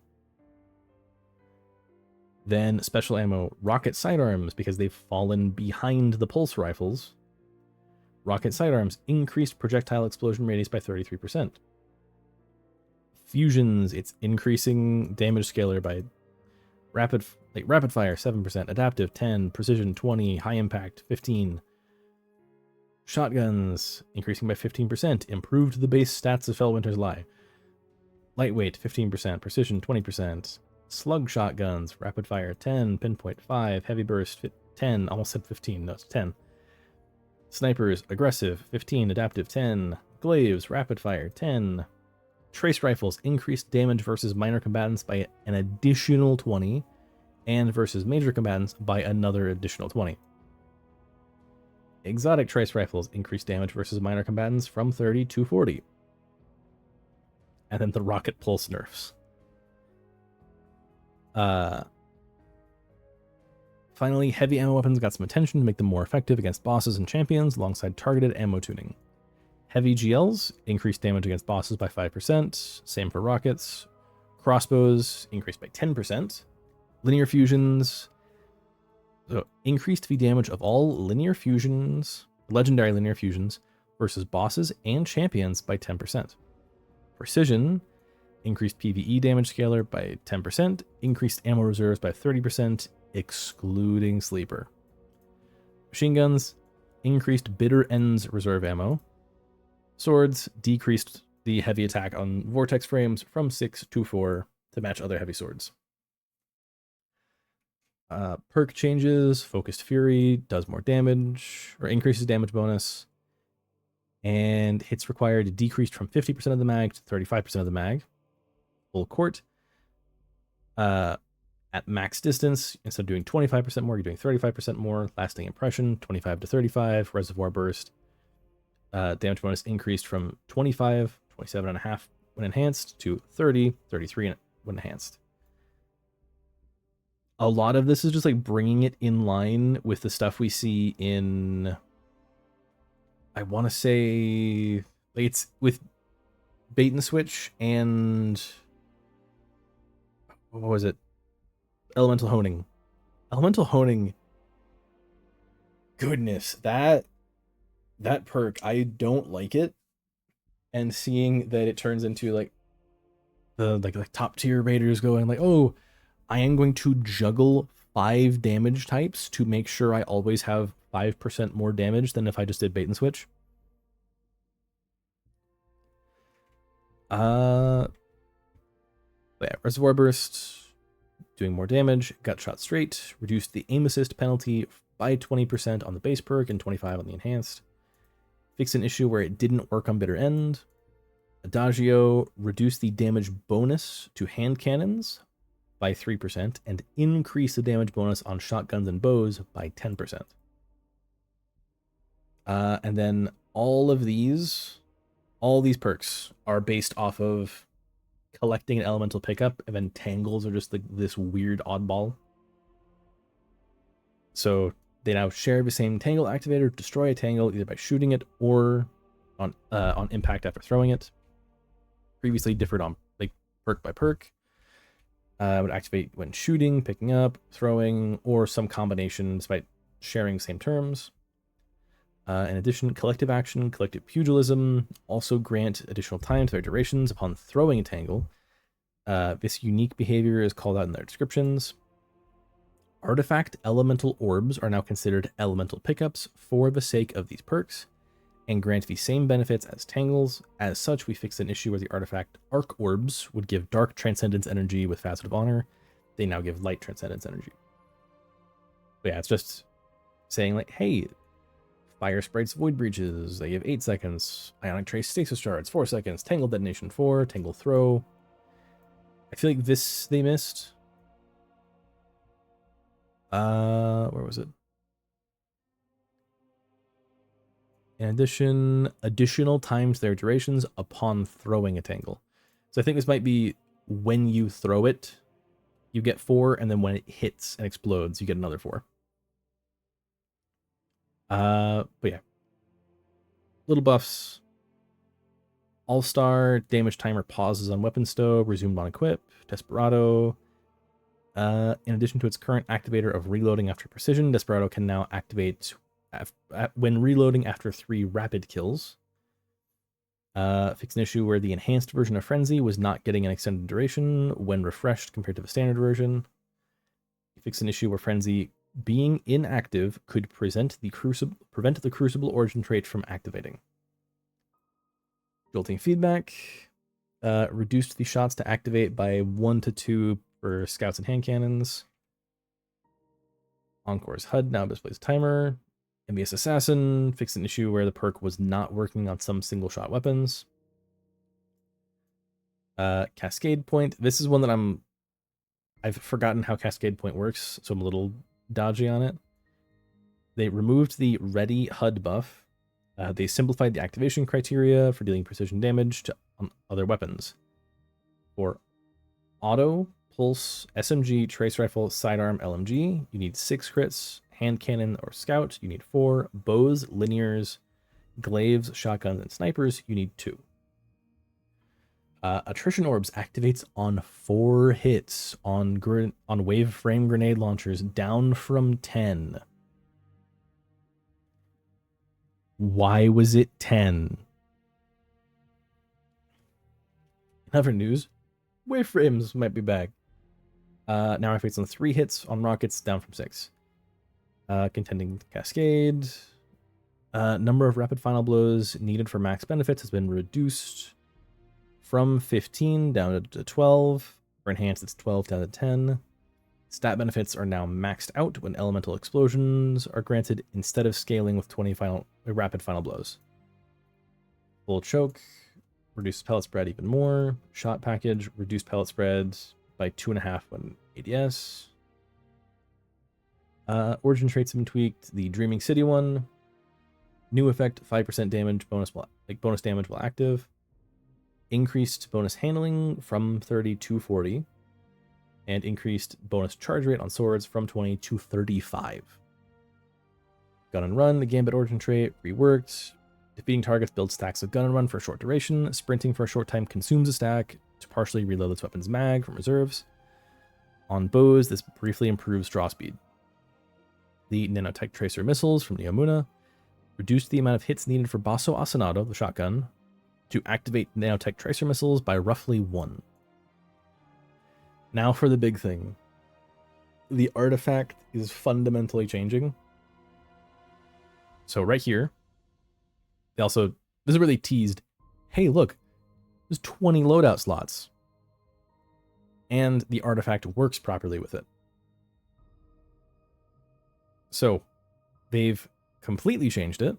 Then special ammo rocket sidearms, because they've fallen behind the pulse rifles. Rocket sidearms increased projectile explosion radius by 33%. Fusions, it's increasing damage scalar by rapid fire 7%, adaptive 10, precision 20, high impact 15. Shotguns increasing by 15%, improved the base stats of Fellwinter's Lie. Lightweight 15%, precision 20%. Slug shotguns, rapid fire 10, pinpoint 5, heavy burst 10, almost said 15, no, it's 10. Snipers, aggressive 15, adaptive 10. Glaives, rapid fire 10. Trace rifles, increased damage versus minor combatants by an additional 20, and versus major combatants by another additional 20. Exotic trace rifles, increased damage versus minor combatants from 30 to 40. And then the rocket pulse nerfs. Finally, heavy ammo weapons got some attention to make them more effective against bosses and champions alongside targeted ammo tuning. Heavy GLs increased damage against bosses by 5%, same for rockets. Crossbows increased by 10%. Linear fusions increased the damage of all linear fusions, legendary linear fusions, versus bosses and champions by 10%. Precision increased PvE damage scalar by 10%, increased ammo reserves by 30%, excluding Sleeper. Machine guns increased Bitter Ends reserve ammo. Swords decreased the heavy attack on Vortex frames from 6 to 4 to match other heavy swords. Perk changes, Focused Fury does more damage, or increases damage bonus, and hits required decreased from 50% of the mag to 35% of the mag. Full Court, at max distance, instead of doing 25% more, you're doing 35% more. Lasting Impression, 25 to 35. Reservoir Burst, damage bonus increased from 25, 27.5 when enhanced, to 30, 33 when enhanced. A lot of this is just like bringing it in line with the stuff we see in, I want to say, like it's with Bait and Switch and what was it? Elemental Honing. Elemental Honing. Goodness, that perk, I don't like it. And seeing that it turns into like the like top tier raiders going like, oh, I am going to juggle 5 damage types to make sure I always have 5% more damage than if I just did Bait and Switch. Yeah, Reservoir Burst, doing more damage, gut shot straight, reduced the aim assist penalty by 20% on the base perk and 25 on the enhanced. Fixed an issue where it didn't work on Bitter End. Adagio reduced the damage bonus to hand cannons by 3% and increased the damage bonus on shotguns and bows by 10%. And then all these perks are based off of collecting an elemental pickup, and then tangles are just like this weird oddball. So they now share the same tangle activator. Destroy a tangle either by shooting it or on impact after throwing it. Previously differed on like perk by perk. Would activate when shooting, picking up, throwing, or some combination despite sharing same terms. In addition, collective action, collective pugilism also grant additional time to their durations upon throwing a tangle. This unique behavior is called out in their descriptions. Artifact elemental orbs are now considered elemental pickups for the sake of these perks and grant the same benefits as tangles. As such, we fixed an issue where the artifact arc orbs would give dark transcendence energy with Facet of Honor. They now give light transcendence energy. But yeah, it's just saying like, hey, Fire Sprites Void Breaches, they give 8 seconds. Ionic Trace Stasis Shards, 4 seconds. Tangle Detonation 4, Tangle Throw. I feel like this they missed. Where was it? In addition, additional times their durations upon throwing a tangle. So I think this might be when you throw it, you get 4, and then when it hits and explodes, you get another 4. But yeah. Little buffs. All-Star, damage timer pauses on weapon stow, resumed on equip, Desperado. In addition to its current activator of reloading after precision, Desperado can now activate when reloading after 3 rapid kills. Fix an issue where the enhanced version of Frenzy was not getting an extended duration when refreshed compared to the standard version. Fix an issue where Frenzy being inactive could prevent the Crucible Origin trait from activating. Jolting feedback. Reduced the shots to activate by 1 to 2 for scouts and hand cannons. Encore's HUD now displays timer. Envious Assassin fixed an issue where the perk was not working on some single shot weapons. Cascade Point. This is one that I've forgotten how Cascade Point works, so I'm a little dodgy on it. They removed the ready HUD buff. They simplified the activation criteria for dealing precision damage to other weapons. For auto, pulse, SMG, trace rifle, sidearm, LMG, you need 6 crits. Hand cannon or scout, you need 4. Bows, linears, glaives, shotguns, and snipers, you need 2. Attrition orbs activates on 4 hits on wave frame grenade launchers, down from 10. Why was it 10? In other news, wave frames might be back. Now activates on 3 hits on rockets, down from 6. Contending Cascade. Number of rapid final blows needed for max benefits has been reduced from 15 down to 12. For enhanced, it's 12 down to 10. Stat benefits are now maxed out when elemental explosions are granted instead of scaling with 20 rapid final blows. Full choke, reduced pellet spread even more. Shot package, reduced pellet spread by 2.5 when ADS. Origin traits have been tweaked. The Dreaming City one. New effect, 5% damage bonus damage while active. Increased bonus handling from 30 to 40. And increased bonus charge rate on swords from 20 to 35. Gun and Run, the Gambit Origin trait, reworked. Defeating targets builds stacks of Gun and Run for a short duration. Sprinting for a short time consumes a stack to partially reload its weapon's mag from reserves. On bows, this briefly improves draw speed. The Nanotech Tracer missiles from Neomuna reduced the amount of hits needed for Basso Assassinato, the shotgun, to activate Nanotech Tracer missiles by roughly 1. Now for the big thing. The artifact is fundamentally changing. So right here, this is where they teased, hey look, There's 20 loadout slots. And the artifact works properly with it. So they've completely changed it.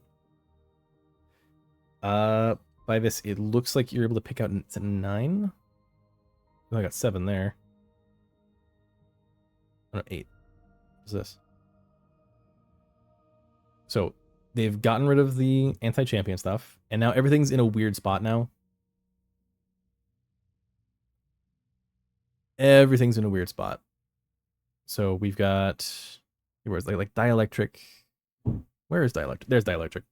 By this, it looks like you're able to pick out, is it 9? Oh, I got 7 there. Oh, no, 8. What's this? So they've gotten rid of the anti-champion stuff, and now everything's in a weird spot now. Everything's in a weird spot. So we've got, where's like dielectric? Where is dielectric? There's dielectric.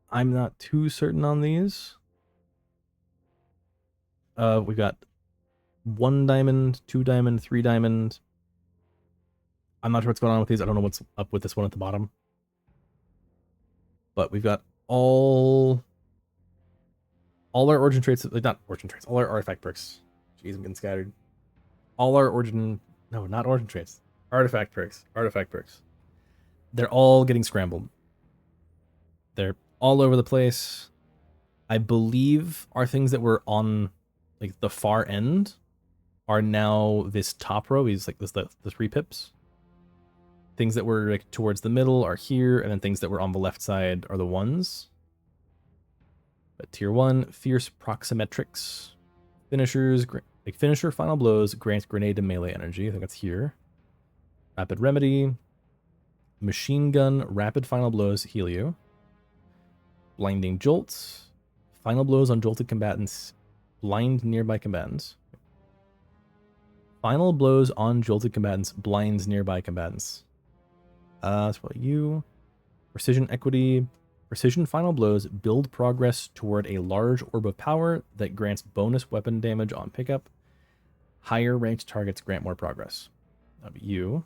I'm not too certain on these. We've got 1 diamond, 2 diamond, 3 diamond. I'm not sure what's going on with these. I don't know what's up with this one at the bottom. But we've got all our origin traits, like not origin traits, all our artifact perks. Jeez, I'm getting scattered. All our origin, no, not origin traits. Artifact perks. They're all getting scrambled. They're all over the place. I believe our things that were on like the far end are now this top row. Is like this the 3 pips. Things that were like towards the middle are here, and then things that were on the left side are the 1s. But tier 1, fierce proximetrics, finishers, like finisher final blows grants grenade and melee energy. I think that's here. Rapid remedy, machine gun, rapid final blows heal you. Blinding jolts, final blows on jolted combatants, blind nearby combatants. Final blows on jolted combatants, blinds nearby combatants. That's what you. Precision equity, precision final blows build progress toward a large orb of power that grants bonus weapon damage on pickup. Higher ranked targets grant more progress. That'll be you.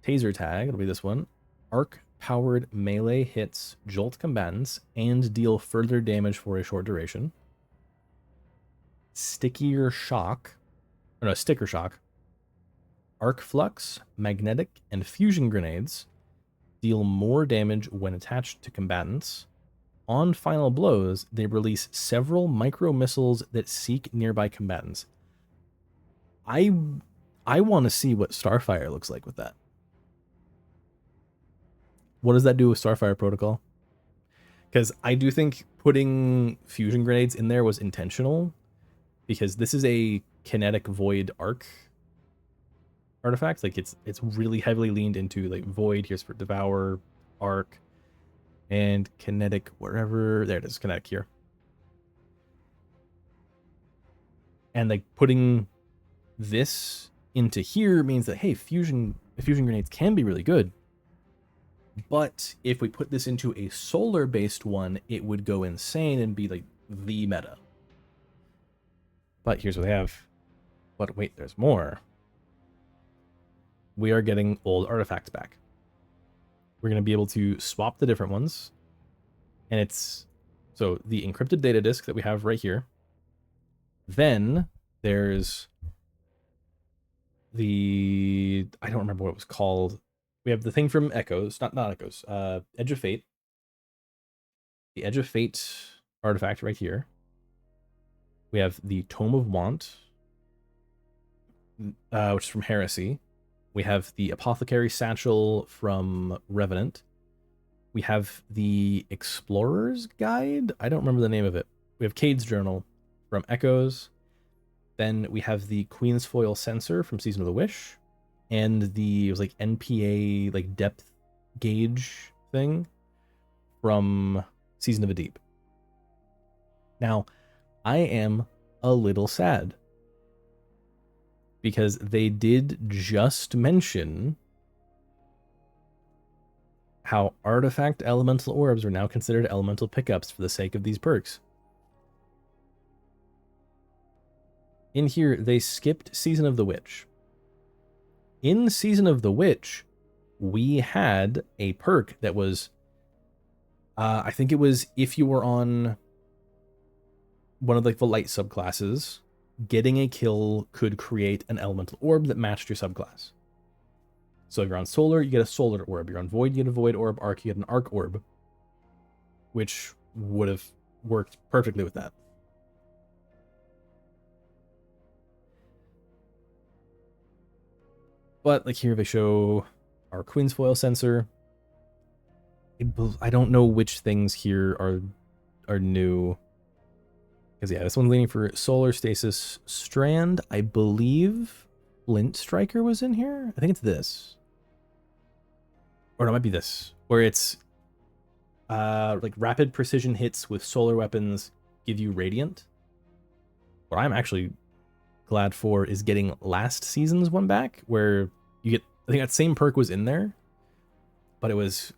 Taser tag, it'll be this one. Arc powered melee hits jolt combatants and deal further damage for a short duration. Sticker shock. Arc flux, magnetic, and fusion grenades deal more damage when attached to combatants. On final blows, they release several micro missiles that seek nearby combatants. I want to see what Starfire looks like with that. What does that do with Starfire Protocol? Because I do think putting fusion grenades in there was intentional, because this is a kinetic void arc artifact. Like it's really heavily leaned into like void. Here's for devour, arc, and kinetic wherever. There it is, kinetic here. And like putting this into here means that, hey, fusion grenades can be really good. But if we put this into a solar based one, it would go insane and be like the meta. But here's what they have. But wait, there's more. We are getting old artifacts back. We're going to be able to swap the different ones. And it's, so the encrypted data disk that we have right here. Then there's the, I don't remember what it was called. We have the thing from Echoes, not Echoes, Edge of Fate. The Edge of Fate artifact right here. We have the Tome of Want, which is from Heresy. We have the Apothecary Satchel from Revenant. We have the Explorer's Guide. I don't remember the name of it. We have Cade's Journal from Echoes. Then we have the Queen's Foil Sensor from Season of the Wish. And the, it was like NPA, like depth gauge thing from Season of the Deep. Now, I am a little sad, because they did just mention how artifact elemental orbs are now considered elemental pickups for the sake of these perks. In here, they skipped Season of the Witch. In Season of the Witch, we had a perk that was, I think it was if you were on one of like the light subclasses, getting a kill could create an elemental orb that matched your subclass. So if you're on solar, you get a solar orb. You're on void, you get a void orb. Arc, you get an arc orb, which would have worked perfectly with that. But like here they show our Queen's Foil sensor. I don't know which things here are new. Because yeah, this one's leaning for Solar Stasis Strand. I believe Flint Striker was in here. I think it's this. Or it might be this. Where it's like rapid precision hits with solar weapons give you Radiant. What I'm actually glad for is getting last season's one back, where you get, I think that same perk was in there, but it was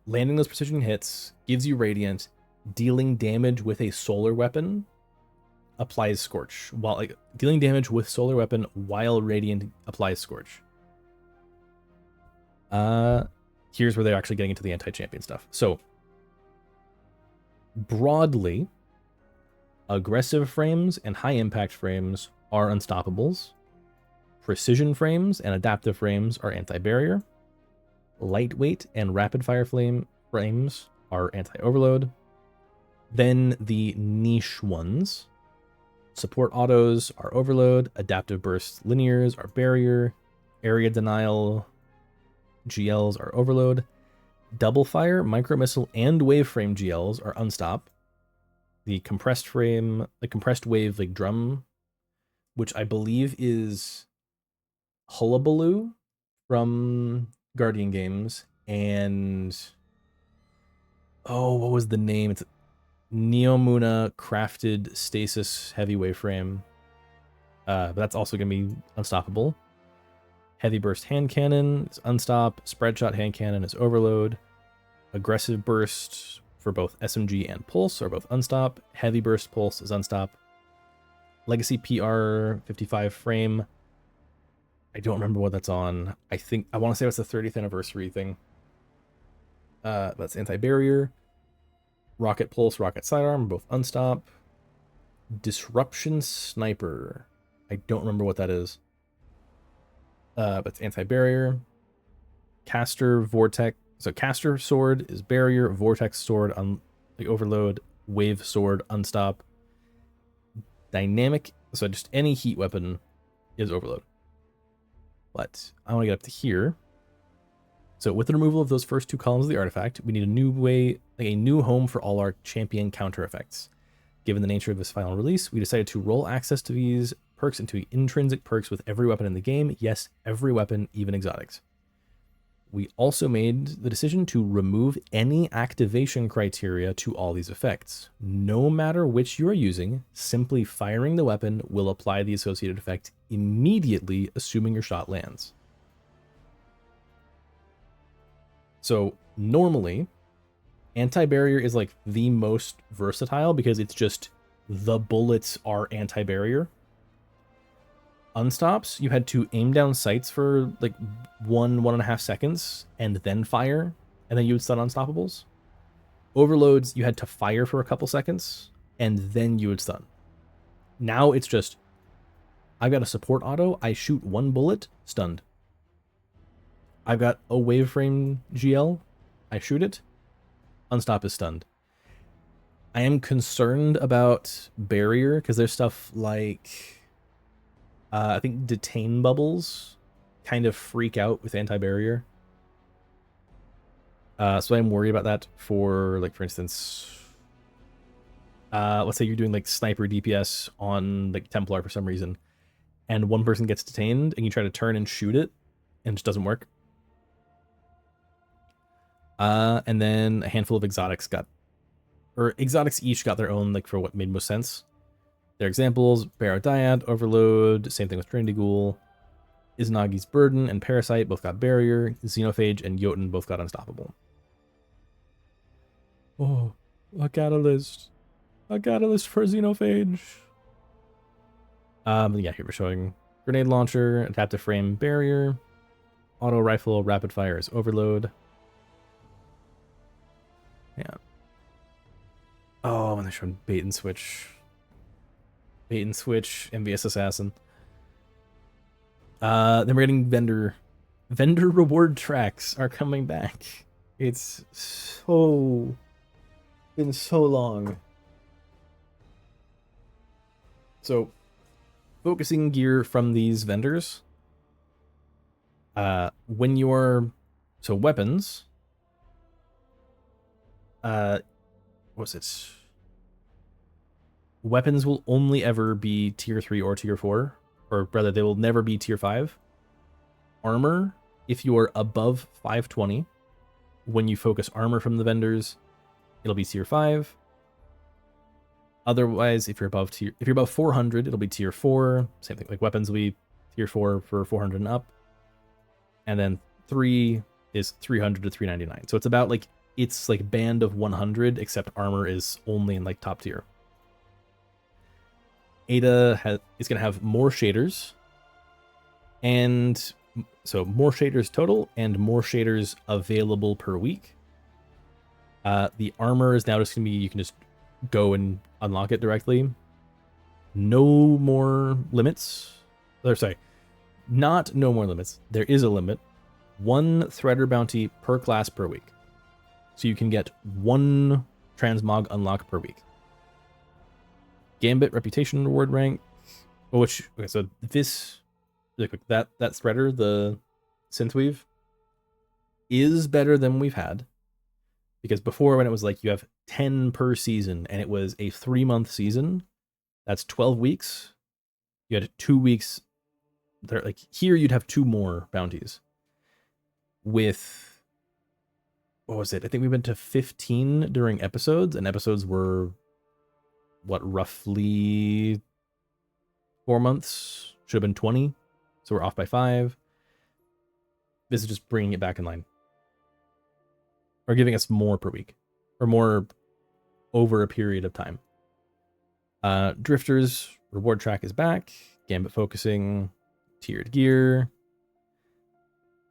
landing those precision hits, gives you Radiant, dealing damage with a solar weapon, applies Scorch, while like dealing damage with solar weapon while Radiant applies Scorch. Here's where they're actually getting into the anti-champion stuff. So broadly, aggressive frames and high impact frames are unstoppables. Precision frames and adaptive frames are anti-barrier. Lightweight and rapid fire frames are anti-overload. Then the niche ones. Support autos are overload. Adaptive burst linears are barrier. Area denial GLs are overload. Double fire, micro missile, and wave frame GLs are unstop. The compressed wave like drum, which I believe is Hullabaloo from Guardian Games, and what was the name? It's Neomuna crafted stasis heavy wave frame. But that's also gonna be unstoppable. Heavy burst hand cannon is unstop. Spread shot hand cannon is overload. Aggressive burst for both SMG and pulse are both unstop. Heavy burst pulse is unstop. Legacy PR 55 frame. I don't remember what that's on. I want to say it's the 30th anniversary thing. That's anti-barrier. Rocket pulse, rocket sidearm, both unstop. Disruption sniper. I don't remember what that is. But it's anti-barrier. Caster vortex. So caster sword is barrier. Vortex sword like overload. Wave sword unstop. Dynamic. So just any heat weapon is overload. But I want to get up to here. So with the removal of those first two columns of the artifact, we need a new home for all our champion counter effects. Given the nature of this final release, we decided to roll access to these perks into intrinsic perks with every weapon in the game. Yes, every weapon, even exotics. We also made the decision to remove any activation criteria to all these effects. No matter which you are using, simply firing the weapon will apply the associated effect immediately, assuming your shot lands. So normally, anti-barrier is like the most versatile because it's just the bullets are anti-barrier. Unstops, you had to aim down sights for like 1.5 seconds and then fire, and then you would stun unstoppables. Overloads, you had to fire for a couple seconds and then you would stun. Now it's just, I've got a support auto, I shoot one bullet, stunned. I've got a wave frame GL, I shoot it, unstop is stunned. I am concerned about barrier because there's stuff like I think detain bubbles kind of freak out with anti-barrier. So I'm worried about that for, like, for instance, let's say you're doing like sniper DPS on like Templar for some reason, and one person gets detained and you try to turn and shoot it and it just doesn't work. And then a handful of exotics exotics each got their own, like, for what made most sense. Their examples: Barodiad, Overload, same thing with Trinity Ghoul. Izanagi's Burden and Parasite both got Barrier. Xenophage and Jotun both got Unstoppable. Oh, a catalyst. A catalyst for Xenophage. Yeah, here we're showing Grenade Launcher, Adaptive Frame, Barrier. Auto Rifle, Rapid Fire is Overload. Yeah. Oh, and they're showing Bait and Switch. Bait and Switch, MVS Assassin. Then we're getting vendor reward tracks are coming back. It's been so long. So focusing gear from these vendors, when you're, so weapons, what's it? Weapons will only ever be tier 3 or tier 4, or rather, they will never be tier 5. Armor, if you are above 520, when you focus armor from the vendors, it'll be tier 5. Otherwise, if you're above 400, it'll be tier 4. Same thing, like weapons will be tier 4 for 400 and up. And then 3 is 300 to 399. So it's about like, it's like band of 100, except armor is only in like top tier. Ada is going to have more shaders, and so more shaders total and more shaders available per week. The armor is now just going to be, you can just go and unlock it directly. No more limits. Or sorry, not no more limits. There is a limit. 1 threader bounty per class per week. So you can get 1 transmog unlock per week. Gambit reputation reward rank, which, okay, so this, really quick, that threader, the synthweave, is better than we've had, because before, when it was like you have 10 per season and it was a 3-month season, that's 12 weeks. You had 2 weeks there, like here you'd have 2 more bounties. With, what was it? I think we went to 15 during episodes, and episodes were, what, roughly 4 months? Should have been 20. So we're off by 5. This is just bringing it back in line. Or giving us more per week. Or more over a period of time. Drifters reward track is back. Gambit focusing. Tiered gear.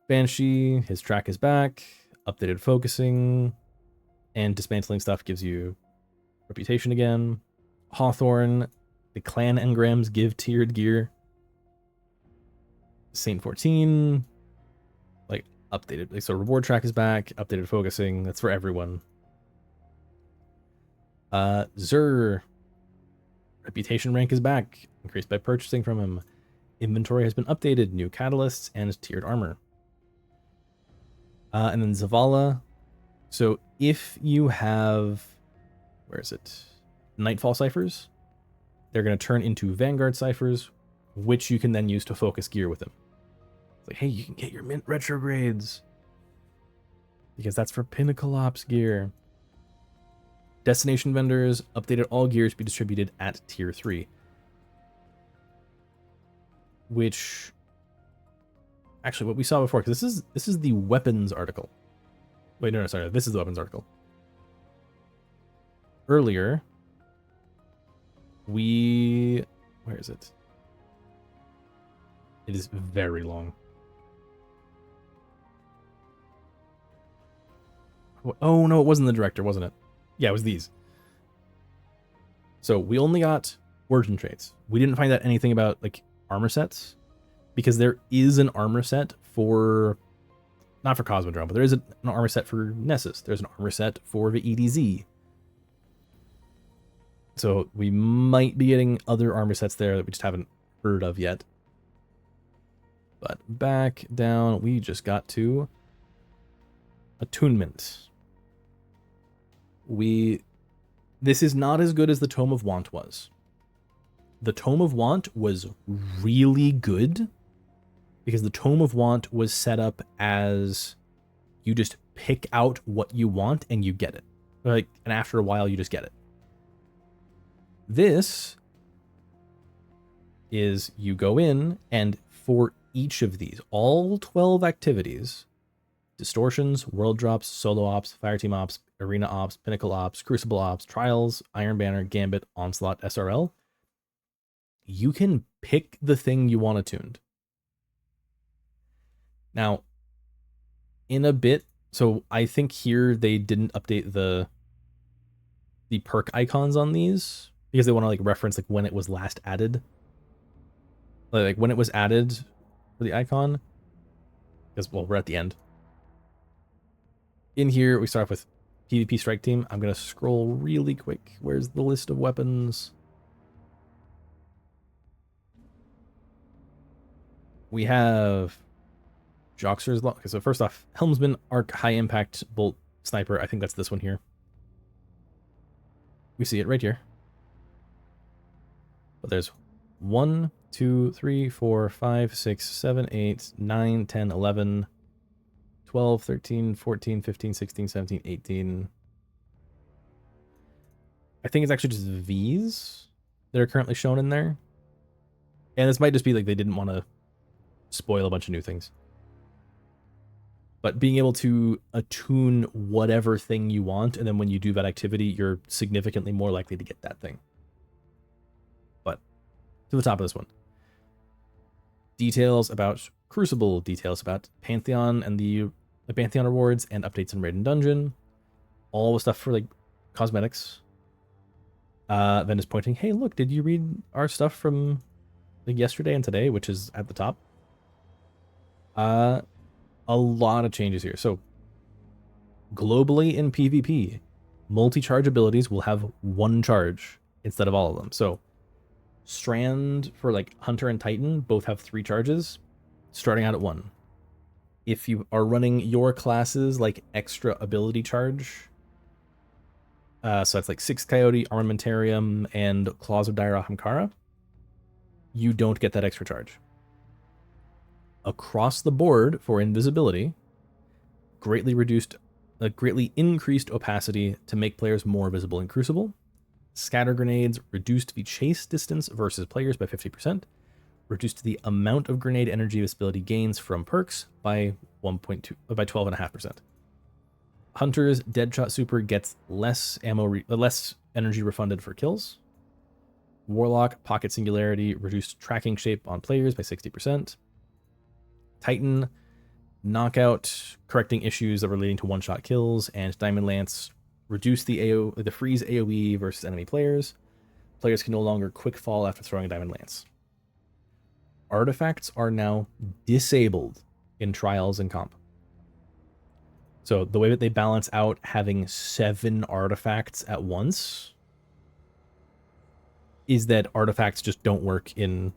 Banshee, his track is back. Updated focusing. And dismantling stuff gives you reputation again. Hawthorne, the clan engrams give tiered gear. Saint 14, like updated. Like, so reward track is back. Updated focusing. That's for everyone. Xur, reputation rank is back. Increased by purchasing from him. Inventory has been updated. New catalysts and tiered armor. And then Zavala. So if you have, where is it? Nightfall ciphers, they're going to turn into Vanguard ciphers, which you can then use to focus gear with them. It's like, hey, you can get your mint retrogrades, because that's for Pinnacle Ops gear. Destination vendors updated all gear to be distributed at tier 3. Which, actually, what we saw before, because this is the weapons article. Wait, no, sorry, this is the weapons article. Earlier, where is it? It is very long. Oh no, it wasn't the director, wasn't it? Yeah, it was these. So we only got origin traits. We didn't find out anything about like armor sets, because there is an armor set for, not for Cosmodrome, but there is an armor set for Nessus. There's an armor set for the EDZ. So we might be getting other armor sets there that we just haven't heard of yet. But back down, we just got to attunement. This is not as good as the Tome of Want was. The Tome of Want was really good, because the Tome of Want was set up as you just pick out what you want and you get it. Like, and after a while you just get it. This is you go in, and for each of these, all 12 activities, distortions, world drops, solo ops, fireteam ops, arena ops, pinnacle ops, crucible ops, trials, Iron Banner, Gambit, Onslaught, SRL, you can pick the thing you want attuned. Now, in a bit, so I think here they didn't update the perk icons on these, because they want to like reference like when it was last added. Like when it was added for the icon. Because, well, we're at the end. In here, we start off with PvP Strike Team. I'm going to scroll really quick. Where's the list of weapons? We have Joxer's Law. Okay, so first off, Helmsman Arc High Impact Bolt Sniper. I think that's this one here. We see it right here. But there's 1, 2, 3, 4, 5, 6, 7, 8, 9, 10, 11, 12, 13, 14, 15, 16, 17, 18. I think it's actually just V's that are currently shown in there. And this might just be like they didn't want to spoil a bunch of new things. But being able to attune whatever thing you want, and then when you do that activity, you're significantly more likely to get that thing. But to the top of this one. Details about Crucible, details about Pantheon and the Pantheon rewards and updates in Raid and Dungeon. All the stuff for like cosmetics. Then is pointing, hey, look, did you read our stuff from like yesterday and today, which is at the top? A lot of changes here. So globally in PvP, multi-charge abilities will have one charge instead of all of them. So Strand for like Hunter and Titan both have 3 charges, starting out at 1. If you are running your classes like extra ability charge, so that's like 6 Coyote, Armamentarium, and Claws of Dire Ahamkara, you don't get that extra charge. Across the board for invisibility, greatly increased opacity to make players more visible in Crucible. Scatter grenades reduced the chase distance versus players by 50%. Reduced the amount of grenade energy visibility gains from perks by 12.5%. Hunter's Deadshot Super gets less energy refunded for kills. Warlock Pocket Singularity reduced tracking shape on players by 60%. Titan Knockout correcting issues that were leading to one-shot kills, and Diamond Lance reduced the freeze AoE versus enemy players. Players can no longer quick fall after throwing a Diamond Lance. Artifacts are now disabled in Trials and Comp. So the way that they balance out having 7 artifacts at once is that artifacts just don't work in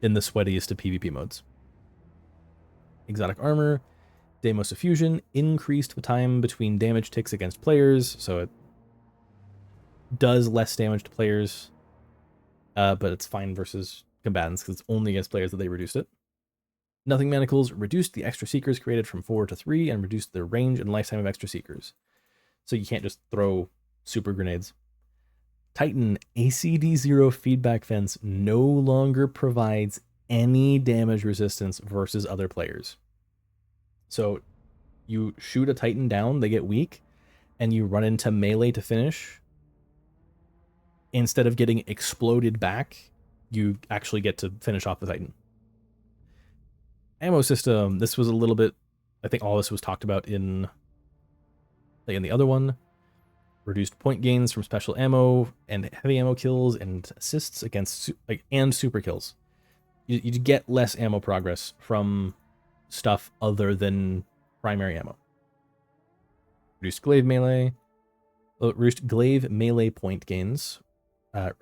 the sweatiest of PvP modes. Exotic Armor, Deimos Effusion increased the time between damage ticks against players, so it does less damage to players, but it's fine versus combatants because it's only against players that they reduced it. Nothing Manacles reduced the extra seekers created from 4 to 3 and reduced the range and lifetime of extra seekers. So you can't just throw super grenades. Titan ACD0 feedback fence no longer provides any damage resistance versus other players. So you shoot a Titan down, they get weak, and you run into melee to finish. Instead of getting exploded back, you actually get to finish off the Titan. Ammo system, this was a little bit, I think all this was talked about in the other one. Reduced point gains from special ammo and heavy ammo kills and assists against and super kills. You get less ammo progress from stuff other than primary ammo. Reduced glaive melee point gains.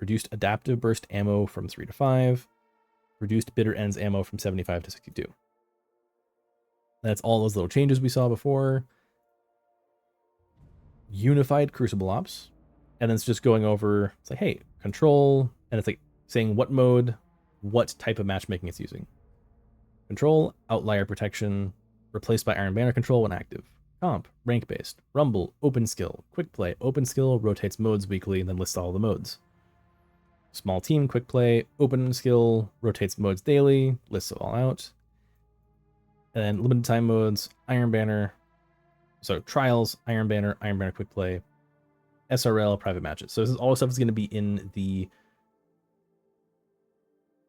Reduced adaptive burst ammo from 3 to 5. Reduced bitter ends ammo from 75 to 62. That's all those little changes we saw before. Unified Crucible Ops. And then it's just going over, it's like, hey, control, and it's like saying what mode, what type of matchmaking it's using. Control, outlier protection, replaced by Iron Banner control when active. Comp, rank-based. Rumble, open skill. Quick play, open skill, rotates modes weekly, and then lists all the modes. Small team, quick play, open skill, rotates modes daily, lists it all out. And then limited time modes, Iron Banner, so Trials, Iron Banner quick play, SRL, private matches. So this is all stuff is going to be in the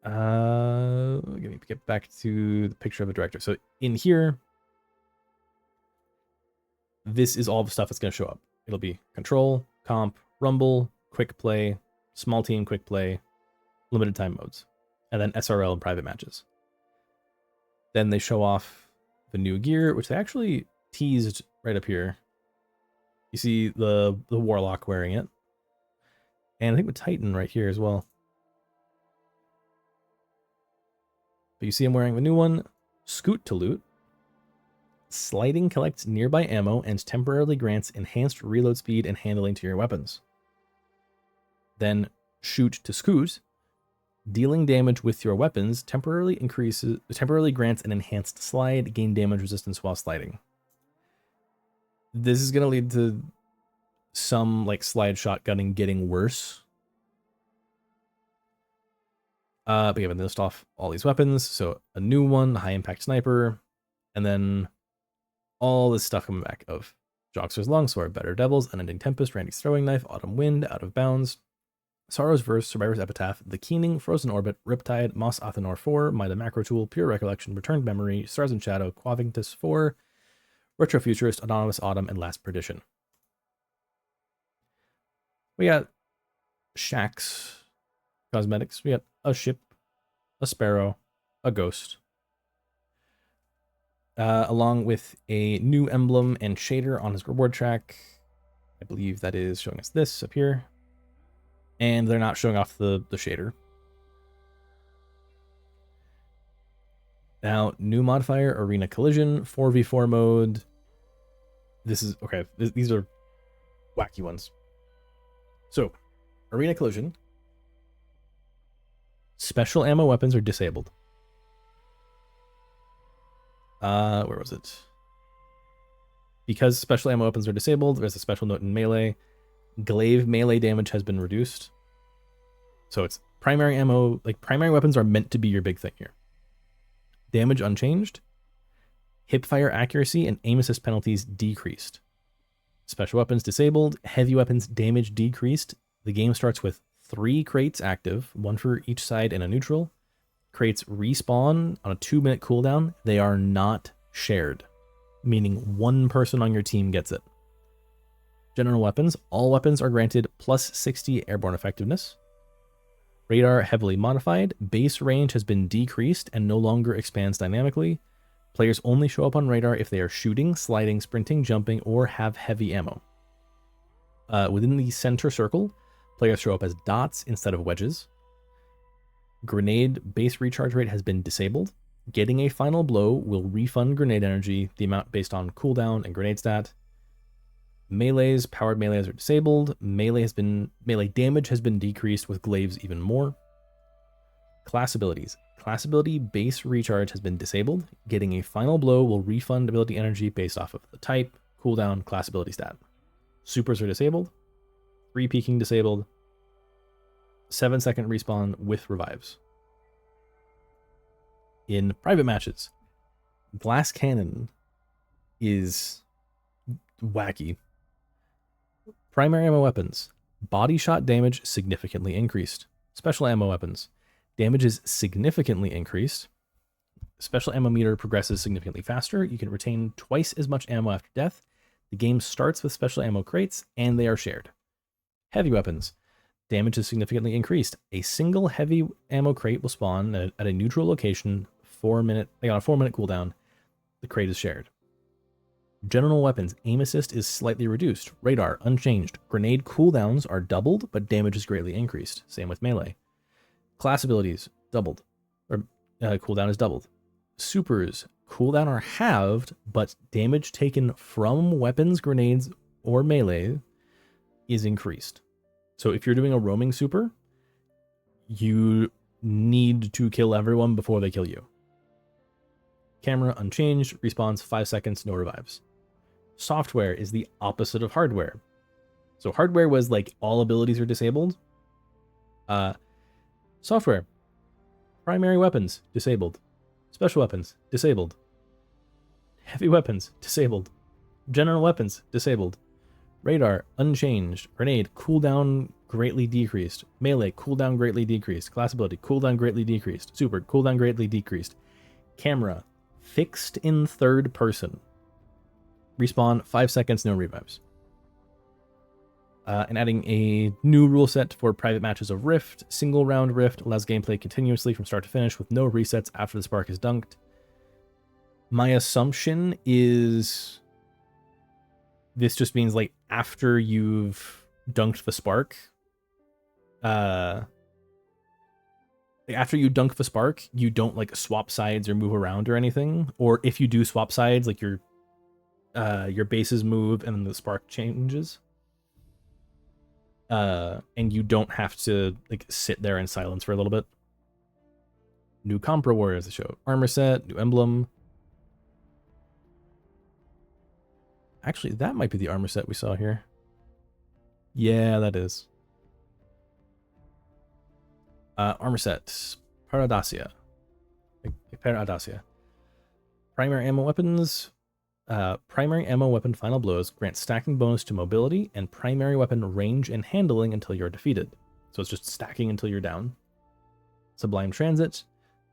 let me get back to the picture of a director. So in here, this is all the stuff that's going to show up. It'll be control, comp, rumble, quick play, small team, quick play, limited time modes, and then SRL and private matches. Then they show off the new gear, which they actually teased right up here. You see the Warlock wearing it. And I think the Titan right here as well. But you see I'm wearing the new one, Scoot to Loot. Sliding collects nearby ammo and temporarily grants enhanced reload speed and handling to your weapons. Then Shoot to Scoot. Dealing damage with your weapons temporarily grants an enhanced slide, gain damage resistance while sliding. This is going to lead to some like slide shotgunning getting worse. But we haven't list off all these weapons. So a new one, high impact sniper, and then all this stuff coming back of Joxer's Longsword, Better Devils, Unending Tempest, Randy's Throwing Knife, Autumn Wind, Out of Bounds, Sorrow's Verse, Survivor's Epitaph, The Keening, Frozen Orbit, Riptide, Mos Athenor 4, Mida Macro Tool, Pure Recollection, Returned Memory, Stars and Shadow, Quavintus 4, Retrofuturist, Anonymous Autumn, and Last Perdition. We got Shaxx cosmetics. We got a ship, a sparrow, a ghost, along with a new emblem and shader on his reward track. I believe that is showing us this up here. And they're not showing off the shader. Now, new modifier, Arena Collision, 4v4 mode. This is, okay, these are wacky ones. So, Arena Collision. Special ammo weapons are disabled. Where was it? Because special ammo weapons are disabled, there's a special note in melee. Glaive melee damage has been reduced. So it's primary ammo, like primary weapons are meant to be your big thing here. Damage unchanged. Hipfire accuracy and aim assist penalties decreased. Special weapons disabled. Heavy weapons damage decreased. The game starts with 3 crates active, 1 for each side and a neutral. Crates respawn on a 2-minute cooldown. They are not shared, meaning one person on your team gets it. General weapons. All weapons are granted plus 60 airborne effectiveness. Radar heavily modified. Base range has been decreased and no longer expands dynamically. Players only show up on radar if they are shooting, sliding, sprinting, jumping, or have heavy ammo. Within the center circle, players show up as dots instead of wedges. Grenade base recharge rate has been disabled. Getting a final blow will refund grenade energy, the amount based on cooldown and grenade stat. Melees, powered melees are disabled. Melee damage has been decreased with glaives even more. Class abilities. Class ability base recharge has been disabled. Getting a final blow will refund ability energy based off of the type, cooldown, class ability stat. Supers are disabled. 3 peeking disabled. 7-second respawn with revives. In private matches, Glass Cannon is wacky. Primary ammo weapons. Body shot damage significantly increased. Special ammo weapons. Damage is significantly increased. Special ammo meter progresses significantly faster. You can retain twice as much ammo after death. The game starts with special ammo crates, and they are shared. Heavy weapons. Damage is significantly increased. A single heavy ammo crate will spawn at a neutral location, on a 4-minute cooldown. The crate is shared. General weapons. Aim assist is slightly reduced. Radar, unchanged. Grenade cooldowns are doubled, but damage is greatly increased. Same with melee. Class abilities, doubled. Or cooldown is doubled. Supers, cooldown are halved, but damage taken from weapons, grenades, or melee is increased. So if you're doing a roaming super, you need to kill everyone before they kill you. Camera unchanged, respawns 5 seconds, no revives. Software is the opposite of hardware. So hardware was like all abilities are disabled. Software, primary weapons disabled. Special weapons disabled. Heavy weapons disabled. General weapons disabled. Radar unchanged. Grenade cooldown greatly decreased. Melee cooldown greatly decreased. Class ability cooldown greatly decreased. Super cooldown greatly decreased. Camera fixed in third person. Respawn 5 seconds, no revives. And adding a new rule set for private matches of Rift. Single round Rift allows gameplay continuously from start to finish with no resets after the spark is dunked. My assumption is this just means like after you've dunked the spark, after you dunk the spark, you don't like swap sides or move around or anything. Or if you do swap sides, like your bases move and then the spark changes. And you don't have to like sit there in silence for a little bit. New Compra Warriors to show armor set, new emblem. Actually, that might be the armor set we saw here. Yeah, that is. Armor set, Paradacia. Paradacia. Primary ammo weapons. Primary ammo weapon final blows grant stacking bonus to mobility and primary weapon range and handling until you're defeated. So it's just stacking until you're down. Sublime Transit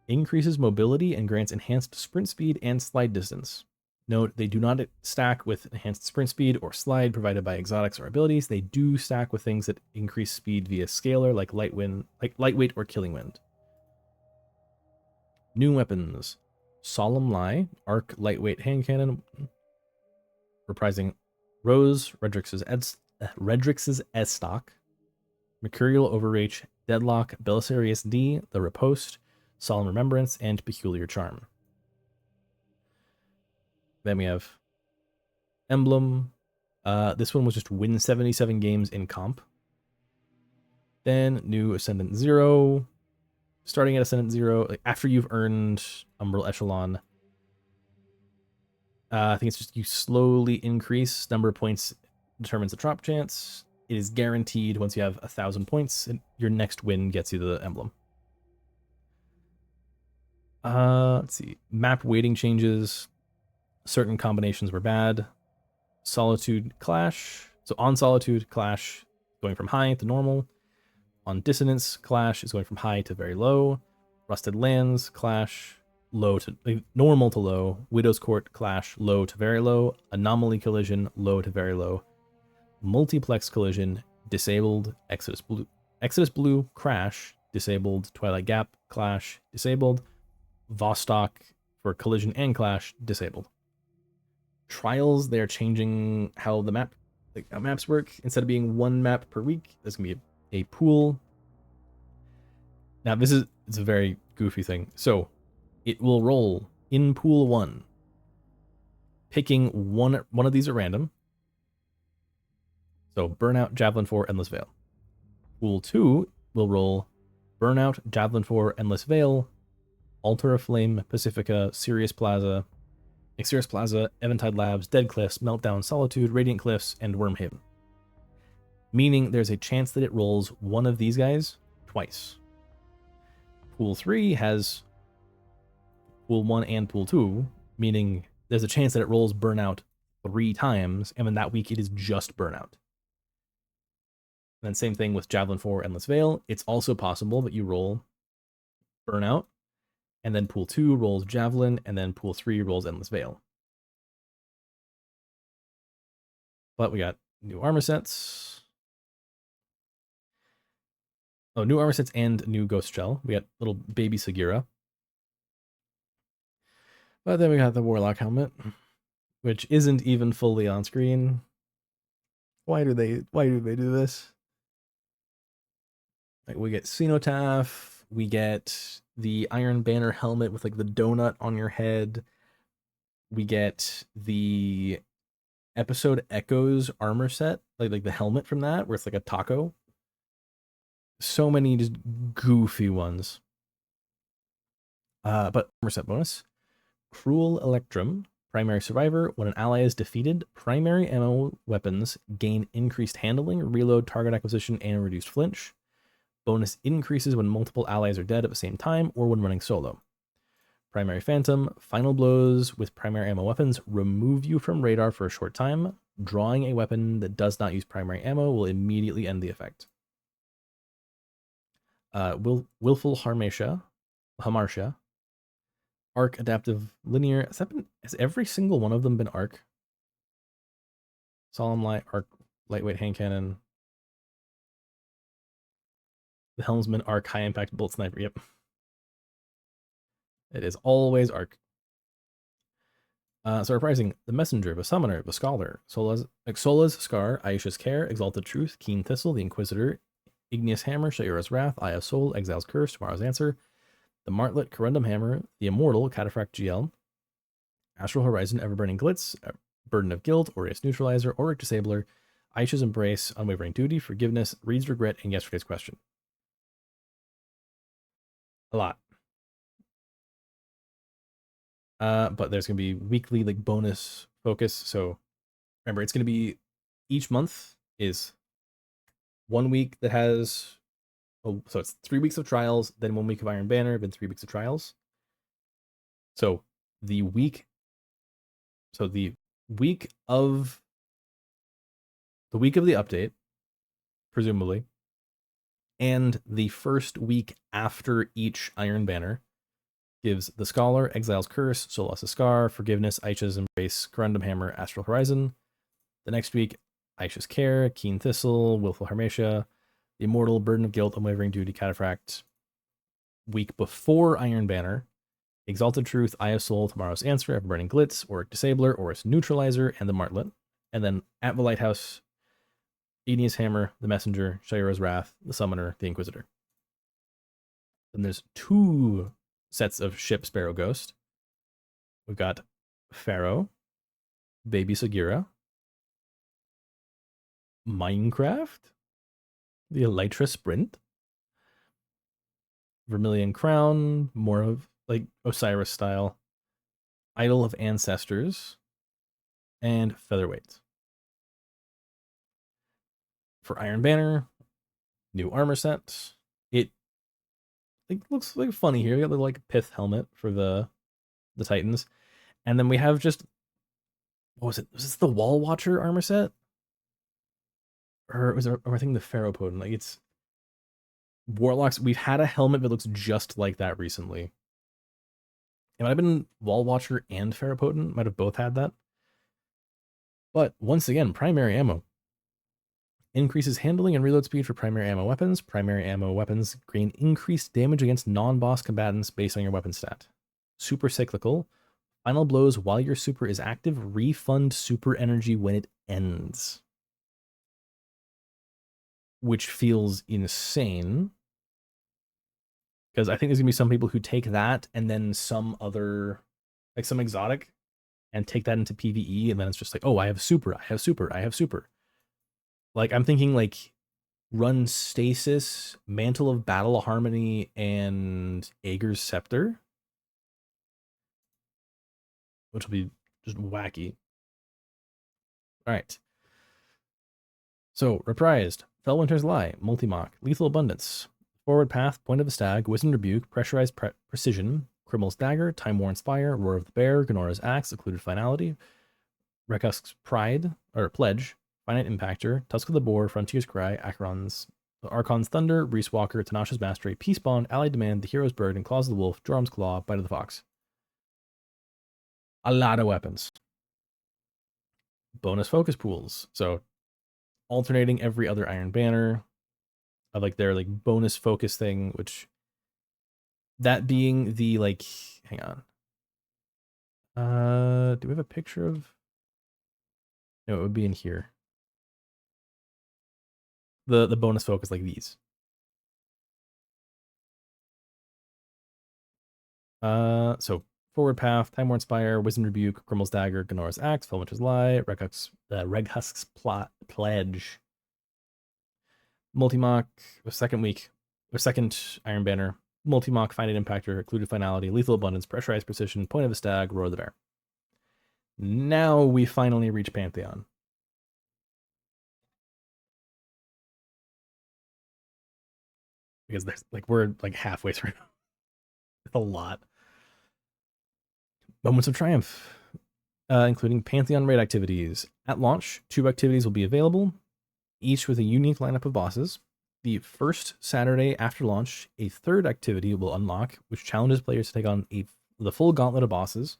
increases mobility and grants enhanced sprint speed and slide distance. Note, they do not stack with enhanced sprint speed or slide provided by exotics or abilities. They do stack with things that increase speed via scalar, like lightweight or killing wind. New weapons. Solemn Lie, arc lightweight hand cannon, reprising Rose, Redrix's S-Stock, Mercurial Overreach, Deadlock, Belisarius D, The Riposte, Solemn Remembrance, and Peculiar Charm. Then we have Emblem. This one was just win 77 games in comp. Then new Ascendant 0. Starting at Ascendant 0, like after you've earned Umbral Echelon, I think it's just you slowly increase number of points determines the drop chance. It is guaranteed once you have 1,000 points, and your next win gets you the emblem. Let's see. Map weighting changes. Certain combinations were bad. Solitude Clash. So on Solitude, Clash going from high to normal. On Dissonance, Clash is going from high to very low. Rusted Lands, Clash, low to normal to low. Widow's Court, Clash, low to very low. Anomaly Collision, low to very low. Multiplex Collision, disabled. Exodus Blue, Crash, disabled. Twilight Gap, Clash, disabled. Vostok for Collision and Clash, disabled. Trials, they're changing how the maps work. Instead of being one map per week, there's gonna be a pool. Now it's a very goofy thing. So it will roll in pool 1, picking one of these at random. So Burnout, Javelin 4, Endless Veil. Pool 2 will roll Burnout, Javelin 4, Endless Veil, Altar of Flame, Pacifica, Sirius Plaza, Eventide Labs, Dead Cliffs, Meltdown, Solitude, Radiant Cliffs, and Wormhaven. Meaning there's a chance that it rolls one of these guys twice. Pool 3 has Pool 1 and Pool 2, meaning there's a chance that it rolls Burnout 3 times, and then that week it is just Burnout. And then same thing with Javelin 4, Endless Veil. It's also possible that you roll Burnout, and then Pool 2 rolls Javelin, and then Pool 3 rolls Endless Veil. But we got new armor sets. Oh, new armor sets and new Ghost Shell. We got little baby Sagira. But then we got the Warlock helmet, which isn't even fully on screen. Why do they do this? Like, we get Cenotaph, we get the Iron Banner helmet with like the donut on your head. We get the Episode Echoes armor set, like the helmet from that, where it's like a taco. So many just goofy ones. But armor set bonus. Cruel Electrum, primary survivor. When an ally is defeated, primary ammo weapons gain increased handling, reload, target acquisition, and reduced flinch. Bonus increases when multiple allies are dead at the same time or when running solo. Primary Phantom, final blows with primary ammo weapons remove you from radar for a short time. Drawing a weapon that does not use primary ammo will immediately end the effect. Willful Hamartia, Arc Adaptive Linear. Has every single one of them been Arc? Solemn Light, Arc Lightweight Hand Cannon. The Helmsman, Arc High Impact Bolt Sniper. Yep. It is always Arc. So reprising the Messenger, the Summoner, the Scholar, Xola's Scar, Aisha's Care, Exalted Truth, Keen Thistle, the Inquisitor, Igneous Hammer, Shayura's Wrath, Eye of Soul, Exile's Curse, Tomorrow's Answer, the Martlet Corundum Hammer, the Immortal Cataphract GL, Astral Horizon Everburning Glitz, Burden of Guilt, Aureus Neutralizer, Auric Disabler, Aisha's Embrace, Unwavering Duty, Forgiveness, Reed's Regret, and Yesterday's Question. A lot. But there's going to be weekly like bonus focus. So remember, it's going to be each month is 1 week that has, so it's 3 weeks of trials, then 1 week of Iron Banner, then 3 weeks of trials. So the week of the update, presumably, and the first week after each Iron Banner gives the Scholar, Exile's Curse, Solas' Scar, Forgiveness, Aisha's Embrace, Corundum Hammer, Astral Horizon. The next week, Aisha's Care, Keen Thistle, Willful Hermetia, the Immortal, Burden of Guilt, Unwavering Duty, Cataphract. Week before Iron Banner, Exalted Truth, Eye of Soul, Tomorrow's Answer, Everburning Glitz, Auric Disabler, Aureus Neutralizer, and the Martlet. And then at the Lighthouse, Aeneas Hammer, the Messenger, Shayura's Wrath, the Summoner, the Inquisitor. Then there's 2 sets of Ship Sparrow Ghost. We've got Pharaoh, Baby Sagira, Minecraft, the Elytra Sprint, Vermilion Crown, more of like Osiris style, Idol of Ancestors, and Featherweight. For Iron Banner, new armor set. It looks like funny here. We got the like pith helmet for the Titans. And then we have just, what was it? Was this the Wall Watcher armor set? Or was it, or I think the Pharaoh Potent? Like it's Warlocks. We've had a helmet that looks just like that recently. It might have been Wall Watcher and Pharaoh Potent. Might have both had that. But once again, primary ammo. Increases handling and reload speed for primary ammo weapons. Primary ammo weapons gain increased damage against non-boss combatants based on your weapon stat. Super cyclical. Final blows while your super is active. Refund super energy when it ends. Which feels insane. Because I think there's going to be some people who take that and then some other, like some exotic, and take that into PvE, and then it's just like, oh, I have super, I have super, I have super. Like, I'm thinking like run Stasis, Mantle of Battle Harmony, and Aeger's Scepter, which will be just wacky. All right. So, reprised, Fellwinter's Lie, Multi-Mock, Lethal Abundance, Forward Path, Point of a Stag, Wisdom Rebuke, Pressurized Precision, Criminal's Dagger, Time-Worn Fire, Roar of the Bear, Ganora's Axe, Occluded Finality, Rekusk's Pride, or Pledge, Finite Impactor, Tusk of the Boar, Frontier's Cry, Archon's Thunder, Reese Walker, Tanasha's Mastery, Peace Bond, Allied Demand, The Hero's Bird, and Claws of the Wolf, Jorum's Claw, Bite of the Fox. A lot of weapons. Bonus focus pools. So alternating every other Iron Banner of like their like bonus focus thing, which that being the like, hang on. Do we have a picture of? No, it would be in here. The bonus focus like these. So Forward Path, Time-Worn Spire, Wisdom Rebuke, Criminal's Dagger, Ganora's Axe, Fellwinter's Lie, Reghusk's Pledge, Multi-Mock, second Iron Banner, Multi-Mock, Finite Impactor, Occluded Finality, Lethal Abundance, Pressurized Precision, Point of a Stag, Roar of the Bear. Now we finally reach Pantheon. Because there's like we're like halfway through. It's a lot. Moments of Triumph, including Pantheon raid activities. At launch, 2 activities will be available, each with a unique lineup of bosses. The first Saturday after launch, a 3rd activity will unlock, which challenges players to take on the full gauntlet of bosses.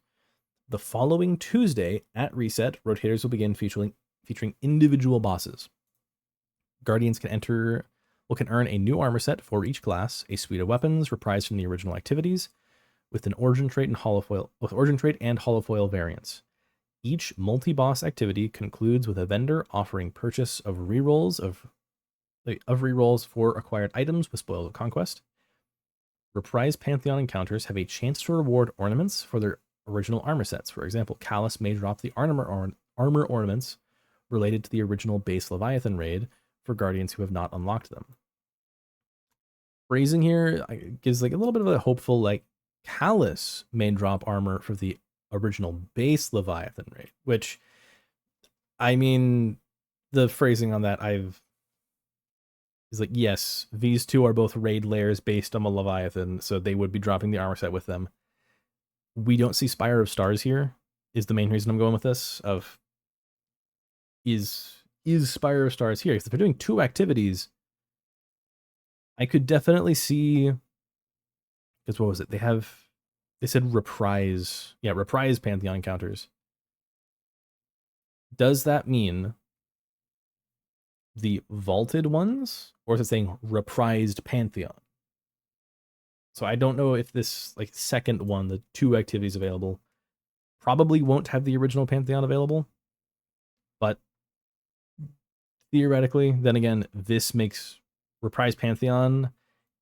The following Tuesday at reset, rotators will begin featuring individual bosses. Guardians can earn a new armor set for each class, a suite of weapons reprised from the original activities, with an origin trait and holofoil variants. Each multi-boss activity concludes with a vendor offering purchase of rerolls for acquired items with Spoils of Conquest. Reprise Pantheon encounters have a chance to reward ornaments for their original armor sets. For example, Callus may drop the armor ornaments related to the original base Leviathan raid for guardians who have not unlocked them. Phrasing here gives like a little bit of a hopeful, like Callus may drop armor for the original base Leviathan raid, which, I mean, the phrasing on that is like, yes, these two are both raid layers based on a Leviathan, so they would be dropping the armor set with them. We don't see Spire of Stars here, is the main reason I'm going with this. Is Spire of Stars here? If they're doing 2 activities, I could definitely see, because what was it? They said reprise. Yeah, reprise Pantheon encounters. Does that mean the vaulted ones, or is it saying reprised Pantheon? So I don't know if this like second one, the 2 activities available, probably won't have the original Pantheon available, but theoretically, then again, this makes reprise Pantheon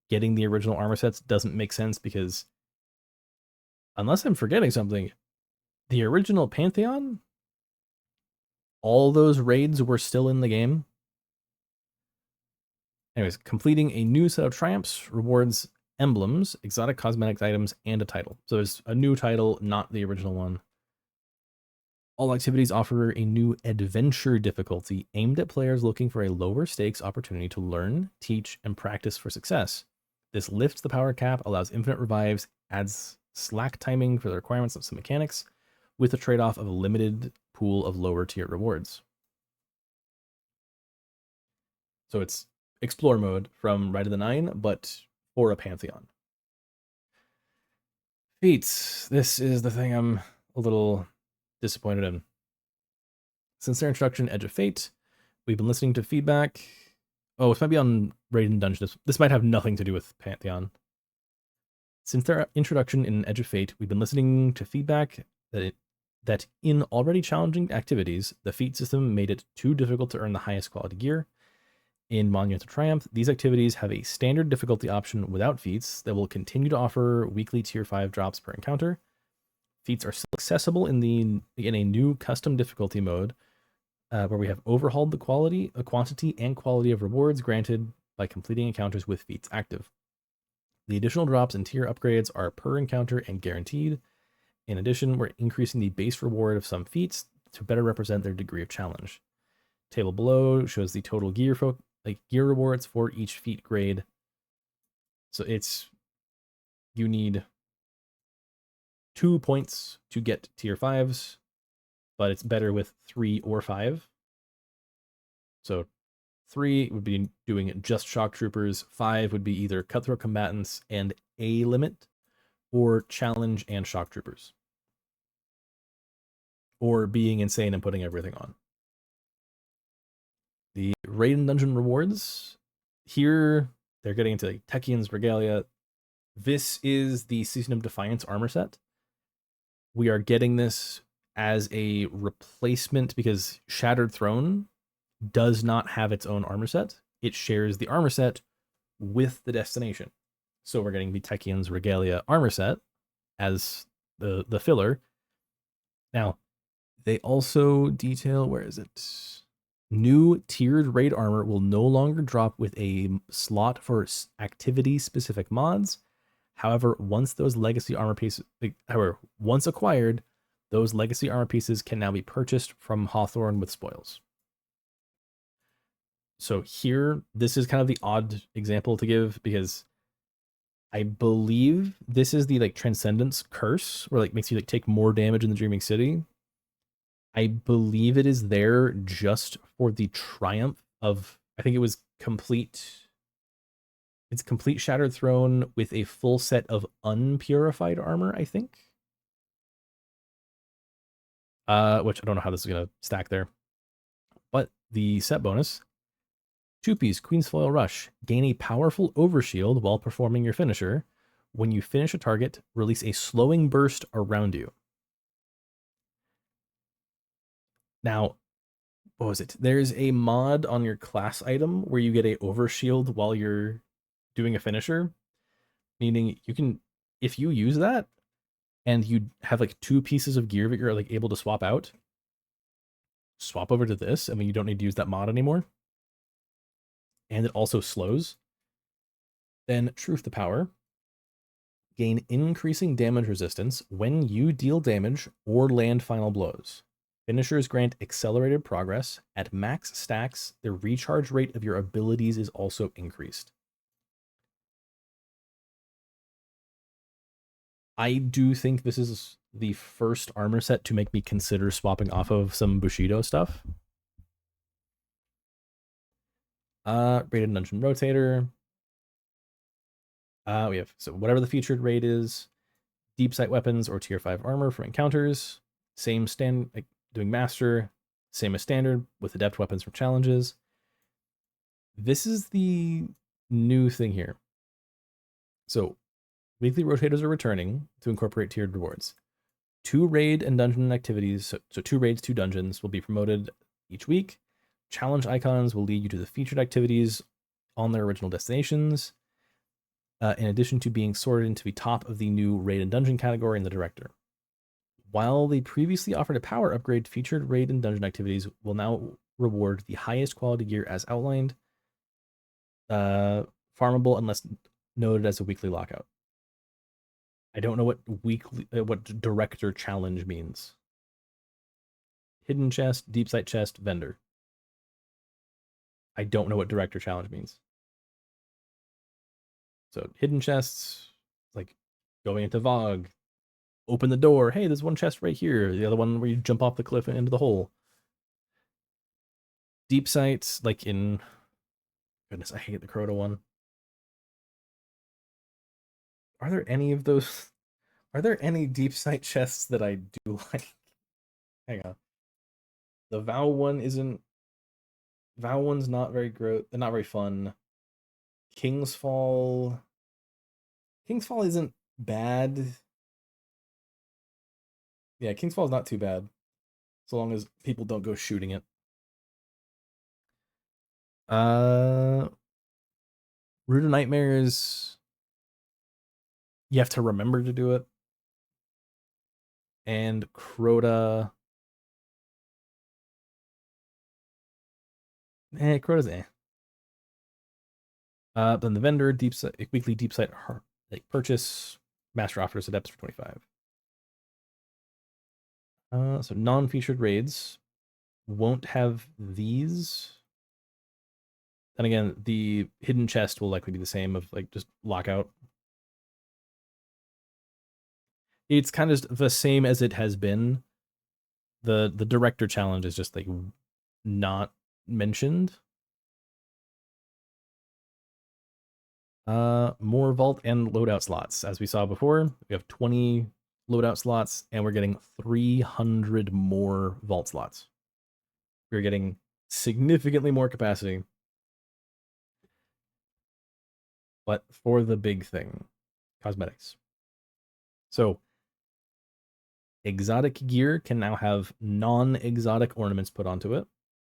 getting the original armor sets doesn't make sense, because unless I'm forgetting something, the original Pantheon, all those raids were still in the game. Anyways, completing a new set of triumphs rewards emblems, exotic cosmetic items, and a title. So there's a new title, not the original one. All activities offer a new adventure difficulty aimed at players looking for a lower stakes opportunity to learn, teach, and practice for success. This lifts the power cap, allows infinite revives, adds slack timing for the requirements of some mechanics, with the trade-off of a limited pool of lower tier rewards. So it's explore mode from Rite of the Nine, but for a Pantheon. Feats. This is the thing I'm a little disappointed in. Since their introduction, Edge of Fate, we've been listening to feedback. Oh, this might be on Raid and Dungeon. This might have nothing to do with Pantheon. Since their introduction in Edge of Fate, we've been listening to feedback that in already challenging activities, the feat system made it too difficult to earn the highest quality gear. In Monumental Triumph, these activities have a standard difficulty option without feats that will continue to offer weekly tier 5 drops per encounter. Feats are still accessible in a new custom difficulty mode, where we have overhauled the quantity and quality of rewards granted by completing encounters with feats active. The additional drops and tier upgrades are per encounter and guaranteed. In addition, we're increasing the base reward of some feats to better represent their degree of challenge. Table below shows the total gear rewards for each feat grade. So you need 2 points to get tier 5s, but it's better with 3 or 5. So 3 would be doing just shock troopers, 5 would be either cutthroat combatants and a limit, or challenge and shock troopers, or being insane and putting everything on. The Raid and Dungeon rewards, here they're getting into like Techion's Regalia. This is the Season of Defiance armor set. We are getting this as a replacement because Shattered Throne does not have its own armor set. It shares the armor set with the destination. So we're getting the Techion's Regalia armor set as the filler. Now, they also detail, where is it? New tiered raid armor will no longer drop with a slot for activity-specific mods. However, once acquired, those legacy armor pieces can now be purchased from Hawthorne with spoils. So here, this is kind of the odd example to give, because I believe this is the like Transcendence Curse, where like makes you like take more damage in the Dreaming City. I believe it is there just for the triumph of, I think it was complete. It's complete Shattered Throne with a full set of unpurified armor, I think. Which I don't know how this is gonna stack there. But the set bonus, 2-piece Queen's Foil Rush. Gain a powerful overshield while performing your finisher. When you finish a target, release a slowing burst around you. Now, what was it? There's a mod on your class item where you get a overshield while you're doing a finisher. meaning you can, if you use that and you have like 2 pieces of gear that you're like able to swap out, swap over to this, and then you don't need to use that mod anymore, and it also slows, then Truth to Power, gain increasing damage resistance when you deal damage or land final blows. Finishers grant accelerated progress. At max stacks, the recharge rate of your abilities is also increased. I do think this is the first armor set to make me consider swapping off of some Bushido stuff. Rated Dungeon Rotator. We have, so whatever the featured raid is, deep sight weapons or tier 5 armor for encounters, same stand, like doing master, same as standard with adept weapons for challenges. This is the new thing here. So weekly rotators are returning to incorporate tiered rewards. 2 raid and dungeon activities, so 2 raids, 2 dungeons will be promoted each week. Challenge icons will lead you to the featured activities on their original destinations, in addition to being sorted into the top of the new raid and dungeon category in the director. While they previously offered a power upgrade, featured raid and dungeon activities will now reward the highest quality gear as outlined, farmable unless noted as a weekly lockout. I don't know what what director challenge means. Hidden chest, deep sight chest, vendor. I don't know what director challenge means. So hidden chests, like going into Vogue, open the door. Hey, there's one chest right here. The other one where you jump off the cliff and into the hole. Deep sights, like in, goodness, I hate the Crota one. Are there any of those? Are there any deep sight chests that I do like? Hang on. The Vow one isn't. Vow one's not very not very fun. King's Fall. King's Fall isn't bad. Yeah, King's Fall is not too bad, so long as people don't go shooting it. Root of Nightmares. You have to remember to do it. And Crota. Crota's eh. Then the vendor weekly deep sight like purchase master offers adepts for 25. So non-featured raids won't have these. Then again, the hidden chest will likely be the same of like just lockout. It's kind of the same as it has been. The director challenge is just like not mentioned. More vault and loadout slots. As we saw before, we have 20 loadout slots and we're getting 300 more vault slots. We're getting significantly more capacity. But for the big thing, cosmetics. So exotic gear can now have non-exotic ornaments put onto it.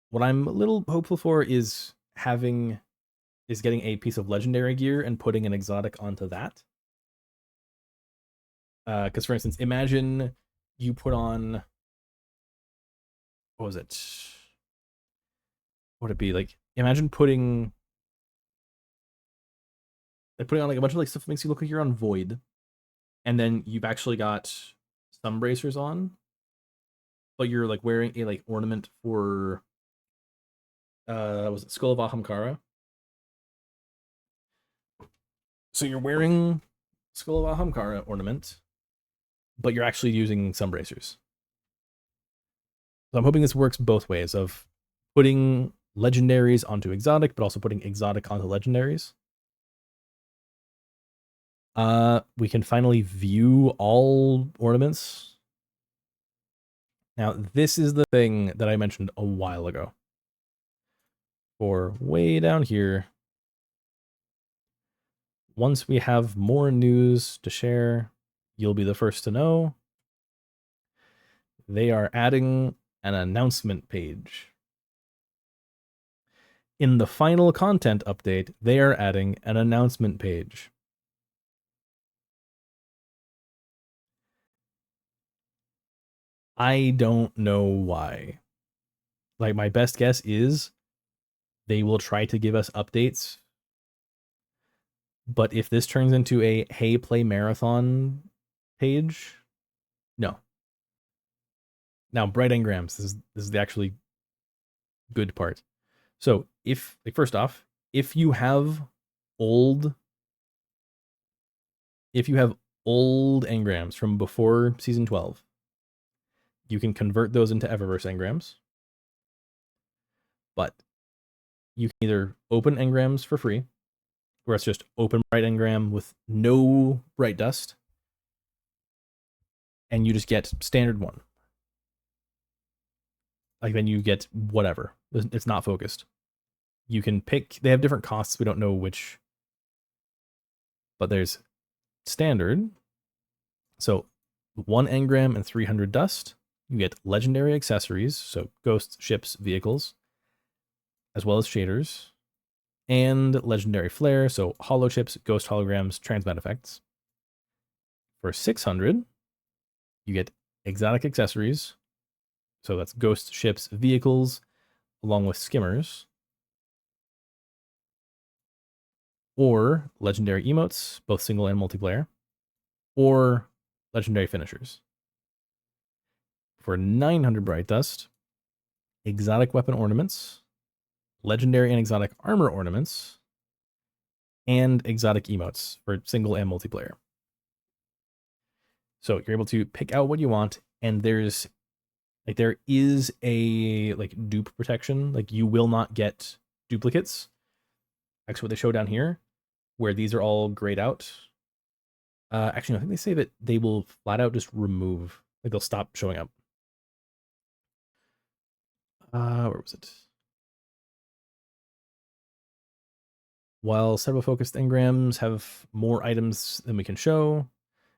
What I'm a little hopeful for is getting a piece of legendary gear and putting an exotic onto that. Because for instance, imagine you put on, what was it? What would it be like? Imagine putting on like a bunch of like stuff that makes you look like you're on Void, and then you've actually got some bracers on, but you're like wearing a like ornament for was it Skull of Ahamkara? So you're wearing Skull of Ahamkara ornament, but you're actually using some bracers. So I'm hoping this works both ways of putting legendaries onto exotic, but also putting exotic onto legendaries. We can finally view all ornaments. Now, this is the thing that I mentioned a while ago. For way down here, once we have more news to share, you'll be the first to know. They are adding an announcement page. In the final content update, they are adding an announcement page. I don't know why. Like, my best guess is they will try to give us updates. But if this turns into a hey, play marathon page, no. Now, bright engrams, this is the actually good part. So if, like, first off, if you have old engrams from before season 12, you can convert those into Eververse engrams. But you can either open engrams for free, where it's just open bright engram with no bright dust, and you just get standard one. Like, then you get whatever. It's not focused. You can pick, they have different costs. We don't know which, but there's standard. So 1 engram and 300 dust. You get legendary accessories, so ghosts, ships, vehicles, as well as shaders, and legendary flare, so holo chips, ghost holograms, transmat effects. For 600, you get exotic accessories, so that's ghost, ships, vehicles, along with skimmers, or legendary emotes, both single and multiplayer, or legendary finishers. For 900 bright dust, exotic weapon ornaments, legendary and exotic armor ornaments, and exotic emotes for single and multiplayer. So you're able to pick out what you want, and there is a like dupe protection. Like, you will not get duplicates. Actually, what they show down here, where these are all grayed out. Actually, no, I think they say that they will flat out just remove, like, they'll stop showing up. Where was it? While several focused engrams have more items than we can show,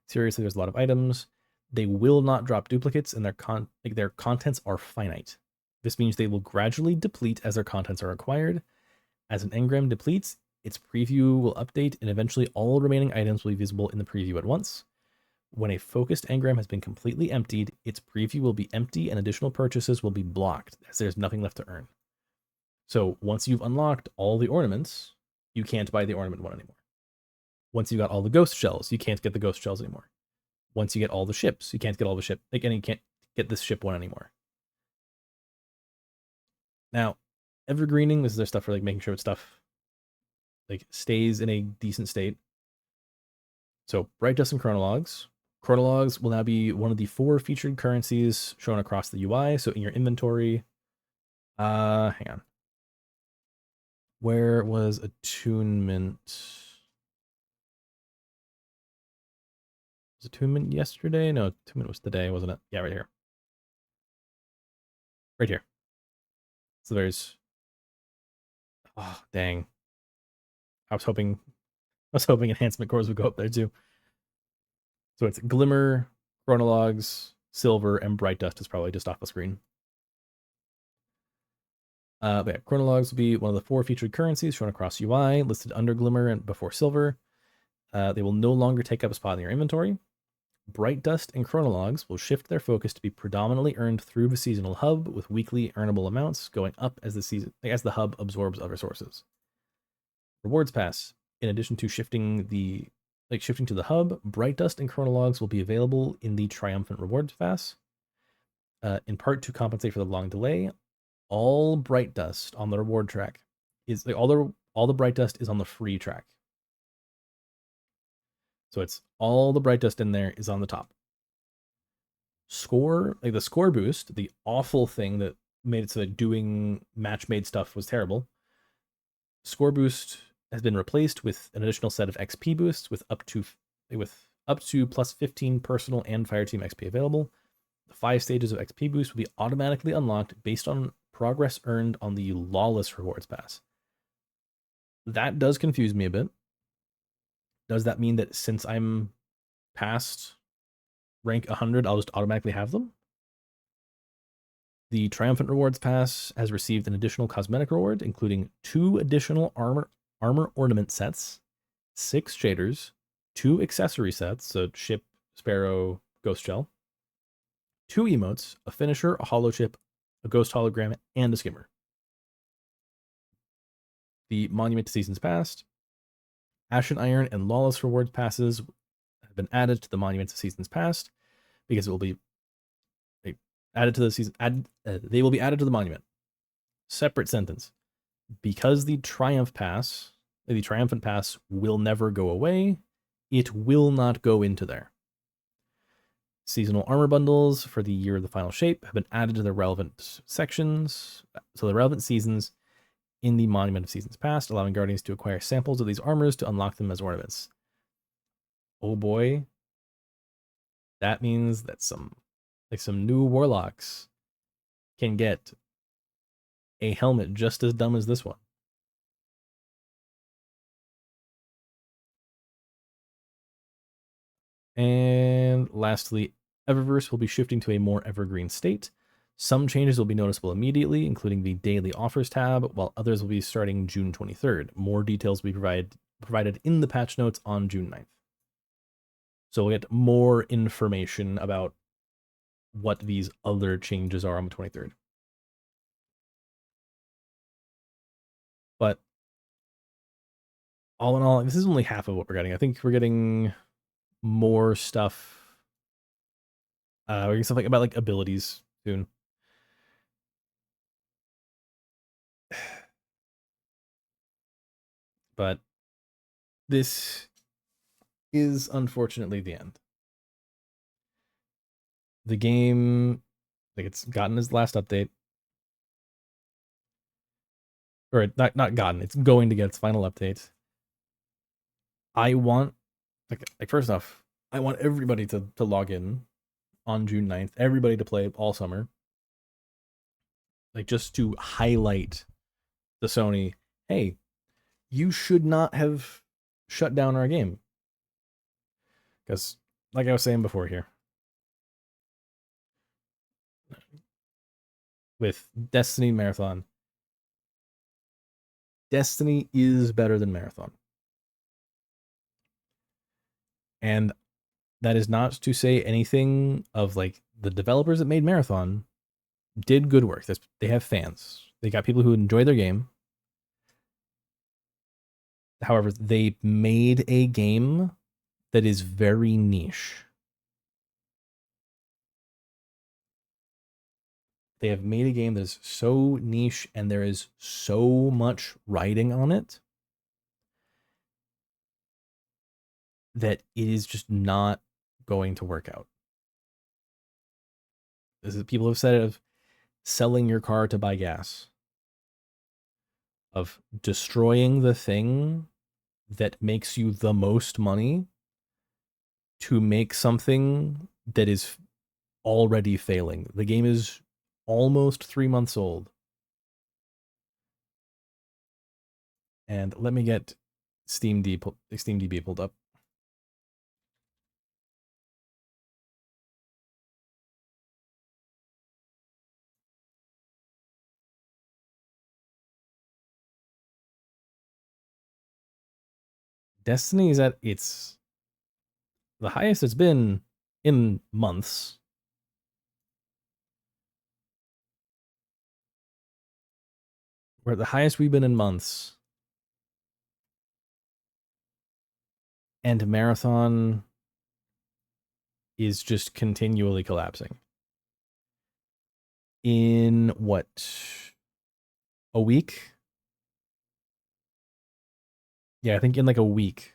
seriously, there's a lot of items. They will not drop duplicates, and their contents are finite. This means they will gradually deplete as their contents are acquired. As an engram depletes, its preview will update, and eventually all remaining items will be visible in the preview at once. When a focused engram has been completely emptied, its preview will be empty and additional purchases will be blocked, as there's nothing left to earn. So once you've unlocked all the ornaments, you can't buy the ornament one anymore. Once you got all the ghost shells, you can't get the ghost shells anymore. Once you get all the ships, you can't get all the ship, like, and you can't get this ship one anymore. Now, evergreening, this is their stuff for, like, making sure stuff, like, stays in a decent state. So bright dust and chronologues. Chronologues will now be one of the 4 featured currencies shown across the UI. So in your inventory, hang on. Where was attunement? Was attunement yesterday? No, attunement was today, wasn't it? Yeah, right here. Right here. So there's, oh, dang. I was hoping enhancement cores would go up there too. So it's Glimmer, Chronologues, Silver, and Bright Dust is probably just off the screen. But yeah, Chronologues will be one of the 4 featured currencies shown across UI, listed under Glimmer and before Silver. They will no longer take up a spot in your inventory. Bright Dust and Chronologues will shift their focus to be predominantly earned through the seasonal hub, with weekly earnable amounts going up as the hub absorbs other sources. Rewards Pass. In addition to shifting to the hub, Bright Dust and Chronologues will be available in the Triumphant Rewards Pass. In part to compensate for the long delay, all Bright Dust on the reward track is, like, all the Bright Dust is on the free track. So it's all the Bright Dust in there is on the top. Score, like the score boost, the awful thing that made it so that doing match-made stuff was terrible. Score boost has been replaced with an additional set of XP boosts with up to plus 15 personal and fireteam XP available. The 5 stages of XP boost will be automatically unlocked based on progress earned on the Lawless Rewards Pass. That does confuse me a bit. Does that mean that since I'm past rank 100, I'll just automatically have them? The Triumphant Rewards Pass has received an additional cosmetic reward, including 2 additional armor ornament sets, 6 shaders, 2 accessory sets, so ship, sparrow, ghost shell, 2 emotes, a finisher, a holo chip, a ghost hologram, and a skimmer. The Monument to Seasons Past, Ashen Iron, and Lawless Rewards passes have been added to the Monument to Seasons Past because it will be added to the season. They will be added to the monument. Separate sentence. Because the Triumphant Pass will never go away, it will not go into there. Seasonal armor bundles for the Year of the Final Shape have been added to the relevant sections, so the relevant seasons in the Monument of Seasons Past, allowing Guardians to acquire samples of these armors to unlock them as ornaments. Oh boy, that means that some new warlocks can get a helmet just as dumb as this one. And lastly, Eververse will be shifting to a more evergreen state. Some changes will be noticeable immediately, including the daily offers tab, while others will be starting June 23rd. More details will be provided in the patch notes on June 9th. So we'll get more information about what these other changes are on the 23rd. But all in all, this is only half of what we're getting. I think we're getting more stuff. We're getting stuff about like abilities soon. But this is unfortunately the end. The game, like, it's gotten its last update. Or not gotten, it's going to get its final update. I want, like first off, I want everybody to log in on June 9th. Everybody to play all summer. Like, just to highlight the Sony, hey, you should not have shut down our game. Because, like I was saying before here, with Destiny Marathon, Destiny is better than Marathon. And that is not to say anything of like the developers that made Marathon did good work. They have fans. They got people who enjoy their game. However, they made a game that is very niche. They have made a game that is so niche and there is so much writing on it that it is just not going to work out. People have said it of selling your car to buy gas, of destroying the thing that makes you the most money to make something that is already failing. The game is almost 3 months old. And let me get SteamDB pulled up. Destiny is at the highest it's been in months. We're at the highest we've been in months. And Marathon is just continually collapsing. In what? A week? Yeah, I think in like a week,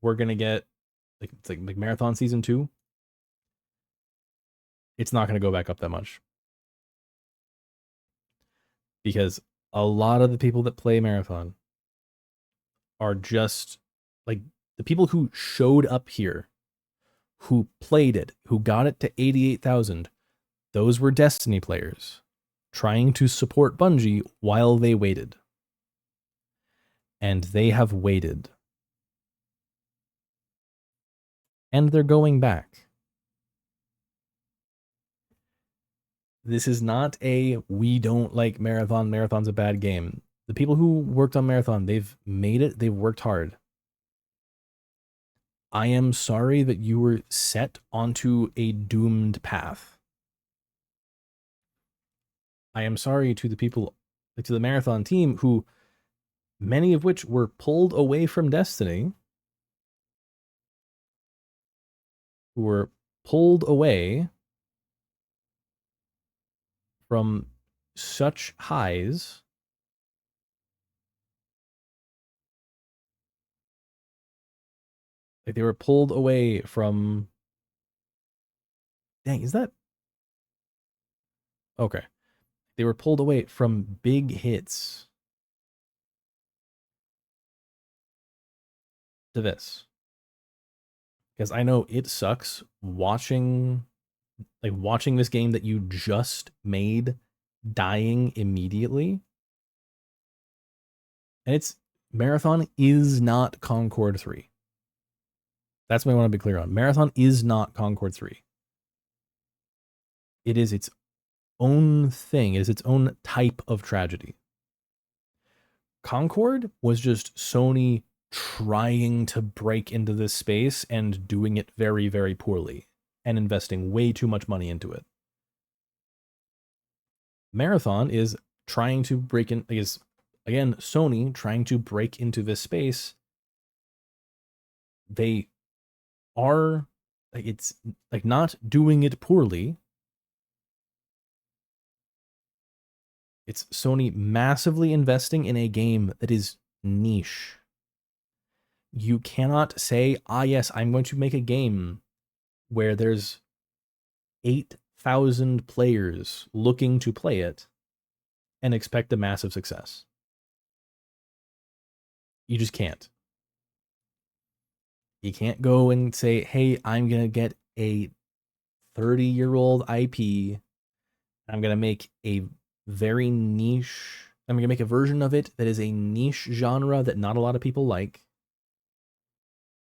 we're gonna get like Marathon Season 2. It's not gonna go back up that much. Because a lot of the people that play Marathon are just like the people who showed up here, who played it, who got it to 88,000. Those were Destiny players trying to support Bungie while they waited. And they have waited. And they're going back. This is not a we don't like Marathon, Marathon's a bad game. The people who worked on Marathon, they've made it, they've worked hard. I am sorry that you were set onto a doomed path. I am sorry to the people, to the Marathon team, who many of which were pulled away from Destiny, who were pulled away from such highs. Like, they were pulled away from. Dang, is that okay? They were pulled away from big hits to this. Because I know it sucks watching this game that you just made dying immediately. And it's Marathon is not Concord 3. That's what I want to be clear on. Marathon is not Concord 3. It is its own thing. It is its own type of tragedy. Concord was just Sony trying to break into this space and doing it very, very poorly and investing way too much money into it. Marathon is trying to break in, is again Sony trying to break into this space. They are like, it's like not doing it poorly. It's Sony massively investing in a game that is niche. You cannot say, yes, I'm going to make a game where there's 8,000 players looking to play it and expect a massive success. You just can't. You can't go and say, hey, I'm going to get a 30-year-old IP. I'm going to make a very niche. I'm going to make a version of it that is a niche genre that not a lot of people like.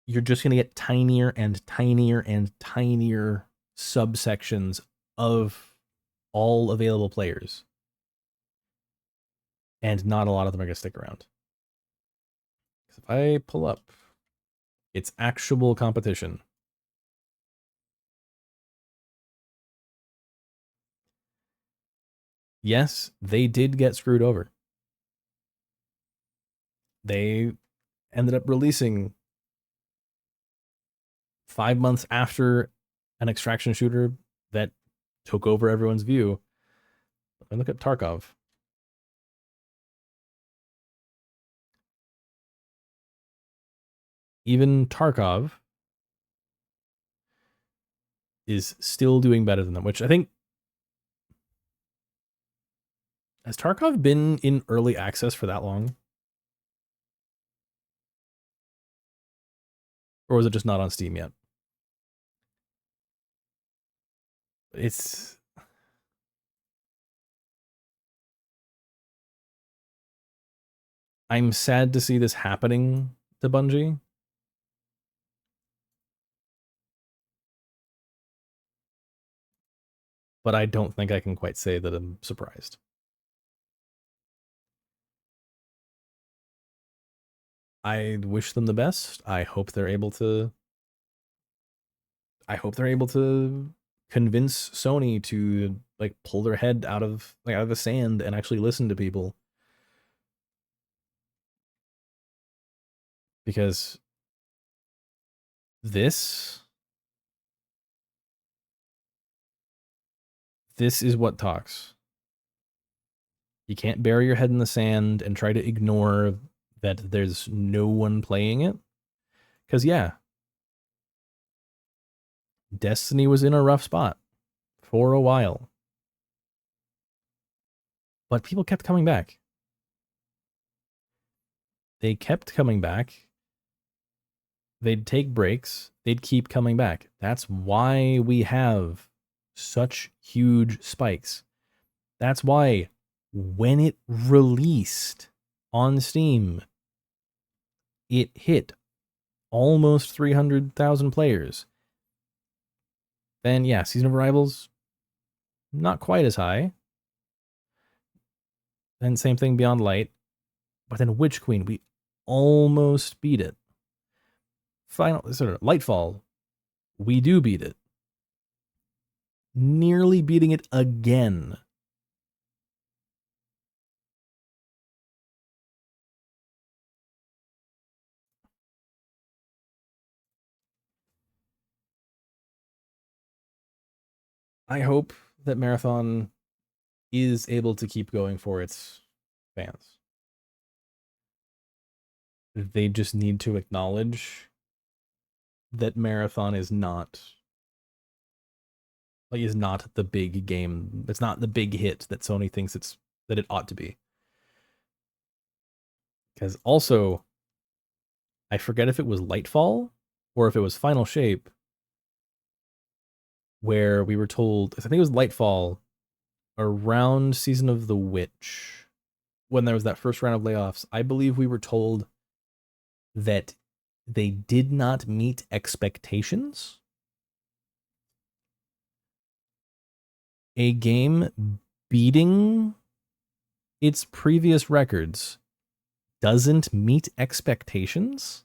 You're just going to get tinier and tinier and tinier subsections of all available players. And not a lot of them are going to stick around. If I pull up its actual competition, yes, they did get screwed over. They ended up releasing 5 months after an extraction shooter that took over everyone's view. And look at Tarkov. Even Tarkov is still doing better than them, which I think. Has Tarkov been in early access for that long? Or was it just not on Steam yet? It's. I'm sad to see this happening to Bungie. But I don't think I can quite say that I'm surprised. I wish them the best. I hope they're able to convince Sony to like pull their head out of the sand and actually listen to people. Because this is what talks. You can't bury your head in the sand and try to ignore that there's no one playing it. Because, yeah, Destiny was in a rough spot for a while. But people kept coming back. They kept coming back. They'd take breaks. They'd keep coming back. That's why we have such huge spikes. That's why when it released on Steam, it hit almost 300,000 players. Then, yeah, Season of Arrivals, not quite as high. Then same thing Beyond Light. But then Witch Queen, we almost beat it. Lightfall, we do beat it. Nearly beating it again. I hope that Marathon is able to keep going for its fans. They just need to acknowledge that Marathon is not the big game. It's not the big hit that Sony thinks that it ought to be. Because also, I forget if it was Lightfall or if it was Final Shape, where we were told, I think it was Lightfall, around Season of the Witch, when there was that first round of layoffs. I believe we were told that they did not meet expectations. A game beating its previous records doesn't meet expectations?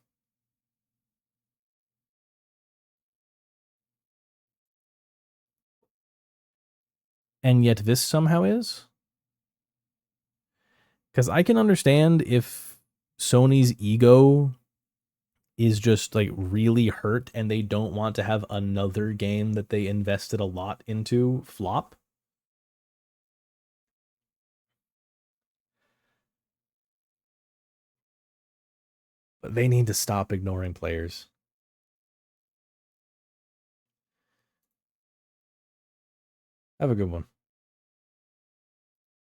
And yet this somehow is? Because I can understand if Sony's ego is just like really hurt and they don't want to have another game that they invested a lot into flop. But they need to stop ignoring players. Have a good one.